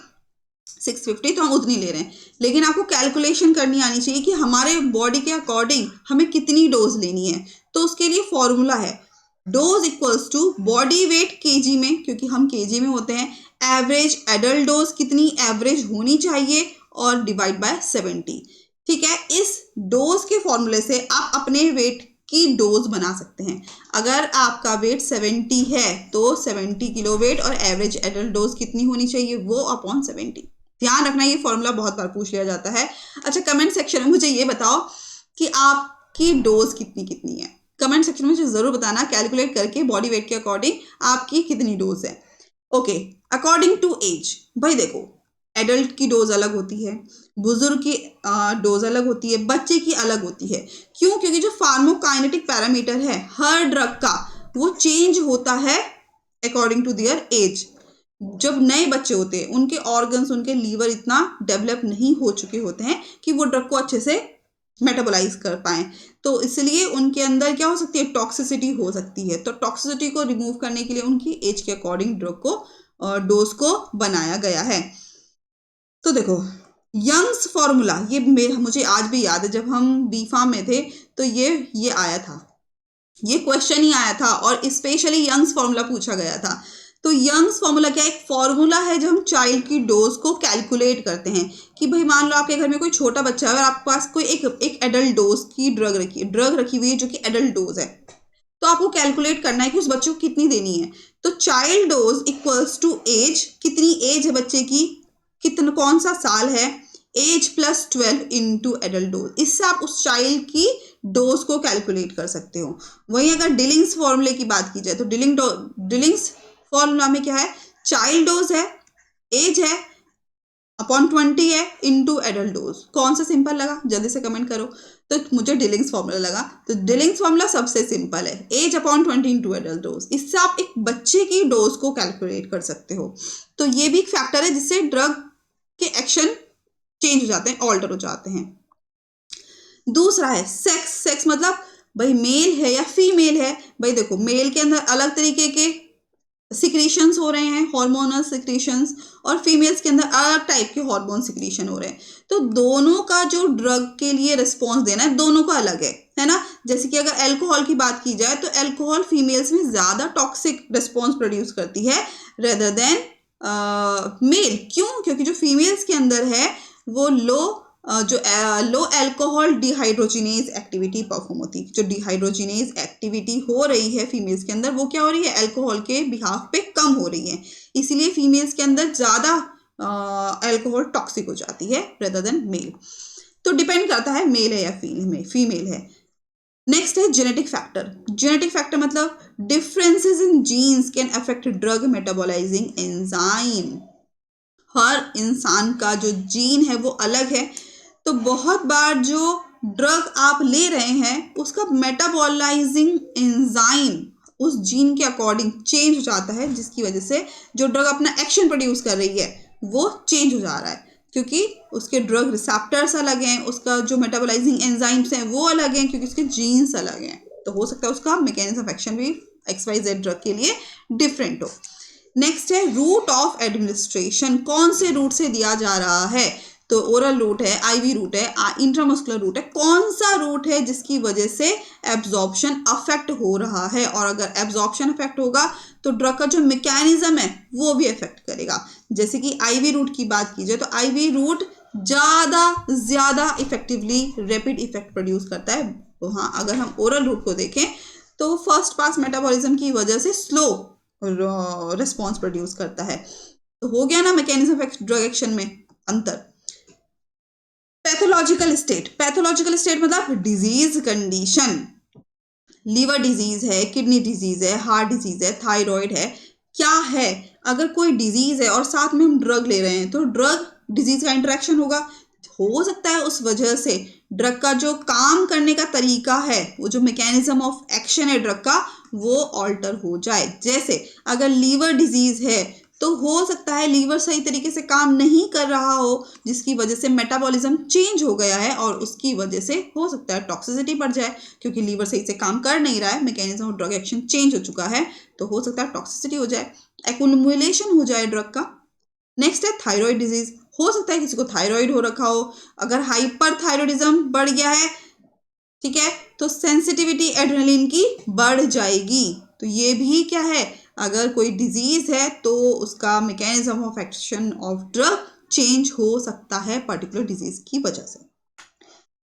650, तो हम उतनी ले रहे हैं। लेकिन आपको कैलकुलेशन करनी आनी चाहिए कि हमारे बॉडी के अकॉर्डिंग हमें कितनी डोज लेनी है। तो उसके लिए फॉर्मूला है dose equals to body weight kg में, क्योंकि हम केजी में होते हैं, एवरेज एडल्ट डोज कितनी एवरेज होनी चाहिए और डिवाइड बाय 70। ठीक है, इस डोज के फॉर्मूले से आप अपने वेट की डोज बना सकते हैं। अगर आपका वेट 70 है तो 70 किलो वेट और एवरेज एडल्ट डोज कितनी होनी चाहिए, वो अपॉन 70। ध्यान रखना, ये फॉर्मूला बहुत बार पूछ लिया जाता है। अच्छा, कमेंट सेक्शन में मुझे ये बताओ कि आपकी डोज कितनी है। कमेंट सेक्शन में मुझे जरूर बताना, कैलकुलेट करके बॉडी वेट के अकॉर्डिंग आपकी कितनी डोज है। ओके, अकॉर्डिंग टू एज, भाई देखो एडल्ट की डोज अलग होती है, बुजुर्ग की डोज अलग होती है, बच्चे की अलग होती है। क्यों? क्योंकि जो फार्माकोकाइनेटिक पैरामीटर है हर ड्रग का वो चेंज होता है अकॉर्डिंग टू देयर एज। जब नए बच्चे होते हैं उनके ऑर्गन्स, उनके लीवर इतना डेवलप नहीं हो चुके होते हैं कि वो ड्रग को अच्छे से मेटाबोलाइज कर पाए, तो इसलिए उनके अंदर क्या हो सकती है, टॉक्सिसिटी हो सकती है। तो टॉक्सिसिटी को रिमूव करने के लिए उनकी एज के अकॉर्डिंग ड्रग को डोज को बनाया गया है। तो देखो यंग्स फॉर्मूला, ये मुझे आज भी याद है, जब हम बी फार्म में थे तो ये आया था, ये क्वेश्चन ही आया था और स्पेशली यंग्स फॉर्मूला पूछा गया था। तो यंग्स फॉर्मूला क्या, एक फॉर्मूला है जो हम चाइल्ड की डोज को कैलकुलेट करते हैं कि भाई मान लो आपके घर में कोई छोटा बच्चा है और आपके पास कोई एक एडल्ट डोज की ड्रग रखी हुई है जो कि एडल्ट डोज है, तो आपको कैलकुलेट करना है कि उस बच्चे को कितनी देनी है। तो child dose equals to age, कितनी एज है बच्चे की, कितना कौन सा साल है, age plus 12 into adult dose, इससे आप उस चाइल्ड की डोज को कैलकुलेट कर सकते हो। वहीं अगर डिलिंग्स फॉर्मूले की बात की जाए तो डिलिंग्स फॉर्मूला में क्या है, चाइल्ड डोज है, एज है अपॉन 20 है इंटू एडल्ट डोज। कौन सा सिंपल लगा, जल्दी से कमेंट करो। तो मुझे डिलिंग्स फॉर्मूला लगा, तो डिलिंग्स फॉर्मूला सबसे सिंपल है, as upon 20 into adult dose. इससे आप एक बच्चे की डोज को कैलकुलेट कर सकते हो। तो ये भी एक फैक्टर है जिससे ड्रग के एक्शन चेंज हो जाते हैं, ऑल्टर हो जाते हैं। दूसरा है सेक्स। सेक्स मतलब भाई मेल है या फीमेल है। भाई देखो मेल के अंदर अलग तरीके के सिक्रीशंस हो रहे हैं, हार्मोनल सिक्रीशंस, और फीमेल्स के अंदर अलग टाइप के हार्मोन सिक्रीशन हो रहे हैं। तो दोनों का जो ड्रग के लिए रिस्पॉन्स देना है दोनों का अलग है ना। जैसे कि अगर अल्कोहल की बात की जाए तो अल्कोहल फीमेल्स में ज़्यादा टॉक्सिक रिस्पॉन्स प्रोड्यूस करती है रेदर देन मेल। क्यों? क्योंकि जो फीमेल्स के अंदर है वो लो अल्कोहल डिहाइड्रोजिनेज एक्टिविटी परफॉर्म होती है। जो डिहाइड्रोजिनेज एक्टिविटी हो रही है फीमेल्स के अंदर वो क्या हो रही है, अल्कोहल के बिहाफ पे कम हो रही है, इसीलिए फीमेल्स के अंदर ज़्यादा अल्कोहल टॉक्सिक हो जाती है रेदर देन मेल। तो डिपेंड करता है मेल है या फीमेल है। नेक्स्ट है जेनेटिक फैक्टर। जेनेटिक फैक्टर मतलब differences in genes can affect drug metabolising enzyme. हर इंसान का जो जीन है वो अलग है, तो बहुत बार जो ड्रग आप ले रहे हैं उसका मेटाबोलाइजिंग एंजाइम उस जीन के अकॉर्डिंग चेंज हो जाता है, जिसकी वजह से जो ड्रग अपना एक्शन प्रोड्यूस कर रही है वो चेंज हो जा रहा है, क्योंकि उसके ड्रग रिसेप्टर्स अलग हैं, उसका जो मेटाबोलाइजिंग एंजाइम्स हैं वो अलग हैं, क्योंकि उसके जीन्स अलग हैं। तो हो सकता है उसका मैकेनिज्म ऑफ एक्शन भी XYZ ड्रग के लिए डिफरेंट हो। नेक्स्ट है रूट ऑफ एडमिनिस्ट्रेशन। कौन से रूट से दिया जा रहा है, तो ओरल रूट है, आईवी रूट है, इंट्रामस्कुलर रूट है। कौन सा रूट है जिसकी वजह से एब्जॉर्प्शन अफेक्ट हो रहा है, और अगर एब्जॉर्प्शन अफेक्ट होगा तो ड्रग का जो मैकेनिज्म है वो भी अफेक्ट करेगा। जैसे कि आईवी रूट की बात की जाए तो आईवी रूट ज़्यादा इफेक्टिवली रैपिड इफेक्ट प्रोड्यूस करता है। तो हाँ, अगर हम ओरल रूट को देखें तो फर्स्ट पास मेटाबॉलिज्म की वजह से स्लो रिस्पॉन्स प्रोड्यूस करता है। तो हो गया ना मैकेनिज्म ऑफ ड्रग एक्शन में अंतर। पैथोलॉजिकल स्टेट मतलब डिजीज कंडीशन। लीवर डिजीज है, किडनी डिजीज है, हार्ट डिजीज है, थायराइड है, क्या है। अगर कोई डिजीज है और साथ में हम ड्रग ले रहे हैं तो ड्रग डिजीज का इंटरेक्शन होगा। हो सकता है उस वजह से ड्रग का जो काम करने का तरीका है, वो जो मैकेनिज्म ऑफ एक्शन है ड्रग का, वो ऑल्टर हो जाए। जैसे अगर लीवर डिजीज है तो हो सकता है लीवर सही तरीके से काम नहीं कर रहा हो, जिसकी वजह से मेटाबॉलिज्म चेंज हो गया है और उसकी वजह से हो सकता है टॉक्सिसिटी बढ़ जाए, क्योंकि लीवर सही से काम कर नहीं रहा है, mechanism of drug action change हो चुका है, तो हो सकता है टॉक्सिसिटी हो जाए, एक्युमुलेशन हो जाए ड्रग का। नेक्स्ट है थायराइड डिजीज। हो सकता है किसी को थायराइड हो रखा हो, अगर हाइपर थायराइडिज्म बढ़ गया है, ठीक है, तो सेंसिटिविटी एड्रेनलिन की बढ़ जाएगी। तो ये भी क्या है, अगर कोई डिजीज है तो उसका mechanism of action of drug change हो सकता है पर्टिकुलर डिजीज की वजह से।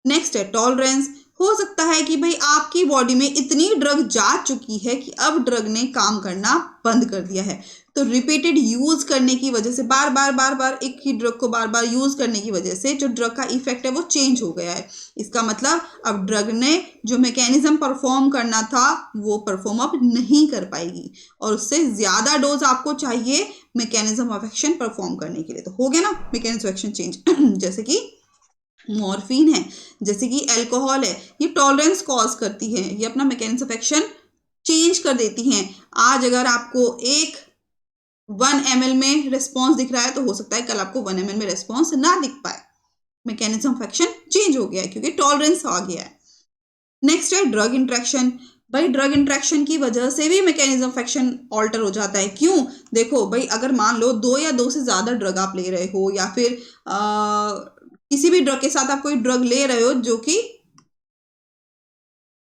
नेक्स्ट है टॉलरेंस। हो सकता है कि भाई आपकी बॉडी में इतनी ड्रग जा चुकी है कि अब ड्रग ने काम करना बंद कर दिया है। तो रिपीटेड यूज करने की वजह से, बार बार एक ही ड्रग को बार बार यूज करने की वजह से जो ड्रग का इफेक्ट है वो चेंज हो गया है। इसका मतलब अब ड्रग ने जो मैकेनिज्म परफॉर्म करना था वो परफॉर्म अब नहीं कर पाएगी और उससे ज्यादा डोज आपको चाहिए मैकेनिज्म ऑफ एक्शन परफॉर्म करने के लिए। तो हो गया ना मैकेनिज्म ऑफ एक्शन चेंज। जैसे कि मॉर्फिन है, जैसे कि अल्कोहल है, ये टॉलरेंस कॉज करती है, ये अपना मैकेनिज्म ऑफ एक्शन चेंज कर देती हैं। आज अगर आपको एक 1 ml में रिस्पॉन्स दिख रहा है तो हो सकता है कल आपको 1 ml में रिस्पॉन्स ना दिख पाए। मैकेनिज्म ऑफ एक्शन चेंज हो गया है क्योंकि टॉलरेंस आ गया है। नेक्स्ट है ड्रग इंट्रैक्शन। भाई ड्रग इंट्रैक्शन की वजह से भी मैकेनिज्म ऑफ एक्शन ऑल्टर हो जाता है। क्यों? देखो भाई, अगर मान लो 2 या 2 से ज्यादा ड्रग आप ले रहे हो या फिर किसी भी ड्रग के साथ आप कोई ड्रग ले रहे हो जो कि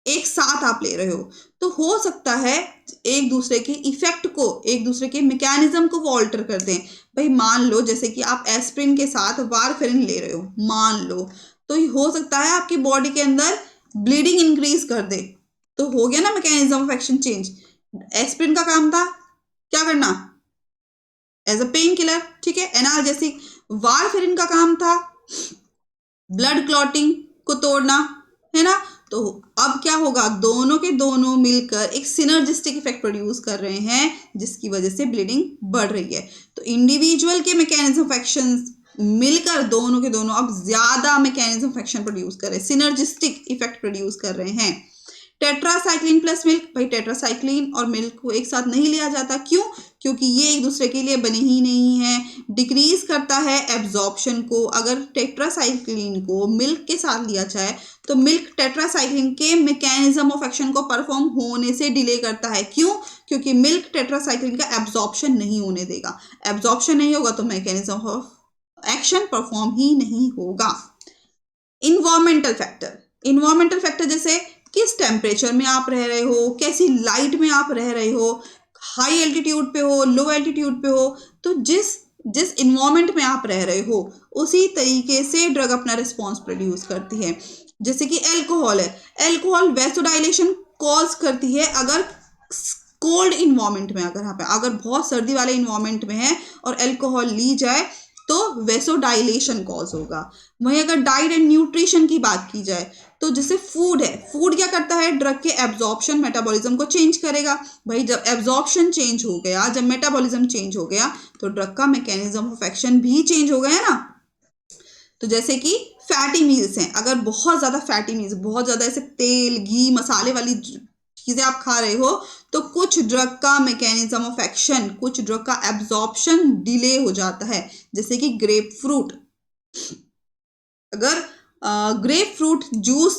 एक साथ आप ले रहे हो, तो हो सकता है एक दूसरे के इफेक्ट को, एक दूसरे के मैकेनिज्म को वो ऑल्टर कर दें। भाई मान लो जैसे कि आप एस्प्रिन के साथ वारफेरिन ले रहे हो, मान लो, तो ये हो सकता है आपकी बॉडी के अंदर ब्लीडिंग इंक्रीज कर दे। तो हो गया ना mechanism of action change. Aspirin का काम था क्या करना? एज अ पेन किलर, ठीक है, एनाल्जेसिक। वारफेरिन का काम था ब्लड क्लॉटिंग को तोड़ना, है ना। तो अब क्या होगा, दोनों के दोनों मिलकर एक सिनर्जिस्टिक इफेक्ट प्रोड्यूस कर रहे हैं जिसकी वजह से ब्लीडिंग बढ़ रही है। तो इंडिविजुअल के मैकेनिज्म ऑफ एक्शन मिलकर दोनों के दोनों अब ज्यादा मैकेनिज्म ऑफ एक्शन प्रोड्यूस कर रहे हैं, सिनर्जिस्टिक इफेक्ट प्रोड्यूस कर रहे हैं। टेट्रासाइक्लिन प्लस मिल्क, भाई टेट्रासाइक्लिन और मिल्क को एक साथ नहीं लिया जाता। क्यों? क्योंकि ये एक दूसरे के लिए बने ही नहीं है। डिक्रीज करता है एब्जॉर्प्शन को। अगर टेट्रासाइक्लिन को मिल्क के साथ लिया जाए तो मिल्क टेट्रासाइक्लिन के मैकेनिज्म ऑफ एक्शन को परफॉर्म होने से डिले करता है। क्यों? क्योंकि मिल्क टेट्रासाइक्लिन का एब्जॉर्प्शन नहीं होने देगा। एब्जॉर्प्शन नहीं होगा तो मैकेनिज्म ऑफ एक्शन परफॉर्म ही नहीं होगा। इन्वायरमेंटल फैक्टर, इन्वायरमेंटल फैक्टर जैसे किस टेम्परेचर में आप रह रहे हो, कैसी लाइट में आप रह रहे हो, हाई एल्टीट्यूड पे हो, लो एल्टीट्यूड पे हो, तो जिस जिस इन्वायरमेंट में आप रह रहे हो उसी तरीके से ड्रग अपना रिस्पॉन्स प्रोड्यूस करती है। जैसे कि अल्कोहल है, अल्कोहल वेसोडाइलेशन कॉज करती है। अगर कोल्ड इन्वायरमेंट में, अगर बहुत सर्दी वाले इन्वायरमेंट में है और अल्कोहल ली जाए तो वेसोडाइलेशन कॉज होगा। वहीं अगर डाइट एंड न्यूट्रिशन की बात की जाए तो जैसे फूड है, फूड क्या करता है, ड्रग के एब्जॉर्प्शन मेटाबॉलिज्म को चेंज करेगा। भाई जब एब्जॉर्प्शन चेंज हो गया, जब मेटाबॉलिज्म चेंज हो गया तो ड्रग का मैकेनिज्म ऑफ एक्शन भी चेंज हो गया ना। तो जैसे कि फैटी मील्स हैं, अगर बहुत ज्यादा फैटी मील्स, बहुत ज्यादा ऐसे तेल घी मसाले वाली चीजें आप खा रहे हो तो कुछ ड्रग का मैकेनिज्म ऑफ एक्शन, कुछ ड्रग का एब्जॉर्प्शन डिले हो जाता है। जैसे कि ग्रेप फ्रूट, अगर ग्रेप फ्रूट जूस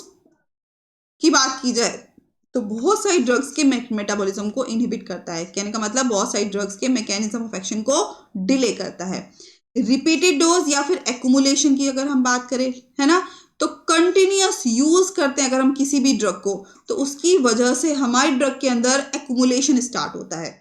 की बात की जाए तो बहुत सारी ड्रग्स के मेटाबॉलिज्म को इनहिबिट करता है। कहने का मतलब बहुत सारी ड्रग्स के मैकेनिज्म ऑफ एक्शन को डिले करता है। रिपीटेड डोज या फिर एक्यूमुलेशन की अगर हम बात करें, है ना, तो कंटिन्यूअस यूज करते हैं अगर हम किसी भी ड्रग को, तो उसकी वजह से हमारे ड्रग के अंदर एक्यूमुलेशन स्टार्ट होता है।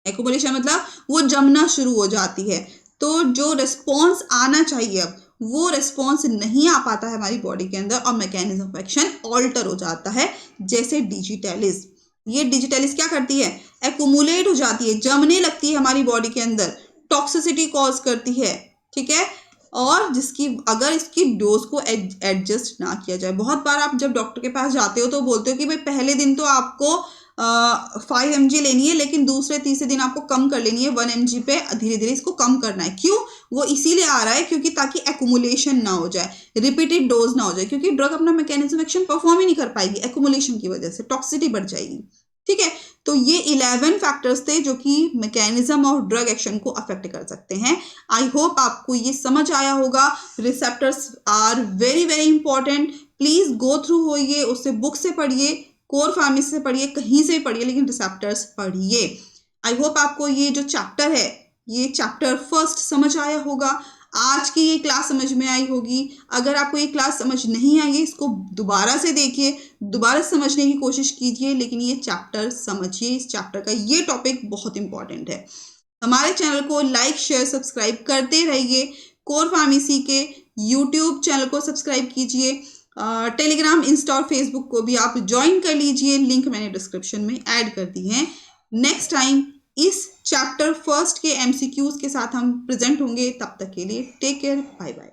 एक्यूमुलेशन मतलब वो जमना शुरू हो जाती है। तो जो रिस्पॉन्स आना चाहिए अब वो रिस्पॉन्स नहीं आ पाता है हमारी बॉडी के अंदर और मैकेनिज्म ऑफ एक्शन ऑल्टर हो जाता है। जैसे डिजिटेलिस, ये डिजिटेलिस क्या करती है, एक्यूमुलेट हो जाती है, जमने लगती है हमारी बॉडी के अंदर, टॉक्सिसिटी कॉज करती है, ठीक है। और जिसकी अगर इसकी डोज को एडजस्ट ना किया जाए, बहुत बार आप जब डॉक्टर के पास जाते हो तो बोलते हो कि भाई पहले दिन तो आपको 5 mg लेनी है लेकिन दूसरे तीसरे दिन आपको कम कर लेनी है 1 mg पे, धीरे धीरे इसको कम करना है। क्यों? वो इसीलिए आ रहा है क्योंकि ताकि एक्यूमुलेशन ना हो जाए, रिपीटेड डोज ना हो जाए, क्योंकि ड्रग अपना मैकेनिज्म एक्शन परफॉर्म ही नहीं कर पाएगी एक्यूमुलेशन की वजह से, टॉक्सिसिटी बढ़ जाएगी, ठीक है। तो ये 11 फैक्टर्स थे जो कि मैकेनिज्म ऑफ ड्रग एक्शन को अफेक्ट कर सकते हैं। आई होप आपको ये समझ आया होगा। Receptors are very very important, please go through होइए, उससे बुक से पढ़िए, कोर फार्मेसी से पढ़िए, कहीं से भी पढ़िए, लेकिन रिसेप्टर्स पढ़िए। आई होप आपको ये जो चैप्टर है, ये चैप्टर फर्स्ट समझ आया होगा। आज की ये क्लास समझ में आई होगी। अगर आपको ये क्लास समझ नहीं आई है, इसको दोबारा से देखिए, दोबारा समझने की कोशिश कीजिए, लेकिन ये चैप्टर समझिए। इस चैप्टर का ये टॉपिक बहुत इंपॉर्टेंट है। हमारे चैनल को लाइक शेयर सब्सक्राइब करते रहिए। कोर फार्मेसी के यूट्यूब चैनल को सब्सक्राइब कीजिए। टेलीग्राम, इंस्टा और फेसबुक को भी आप ज्वाइन कर लीजिए, लिंक मैंने डिस्क्रिप्शन में ऐड कर दी है। नेक्स्ट टाइम इस चैप्टर फर्स्ट के एमसीक्यूज के साथ हम प्रेजेंट होंगे। तब तक के लिए टेक केयर, बाय बाय।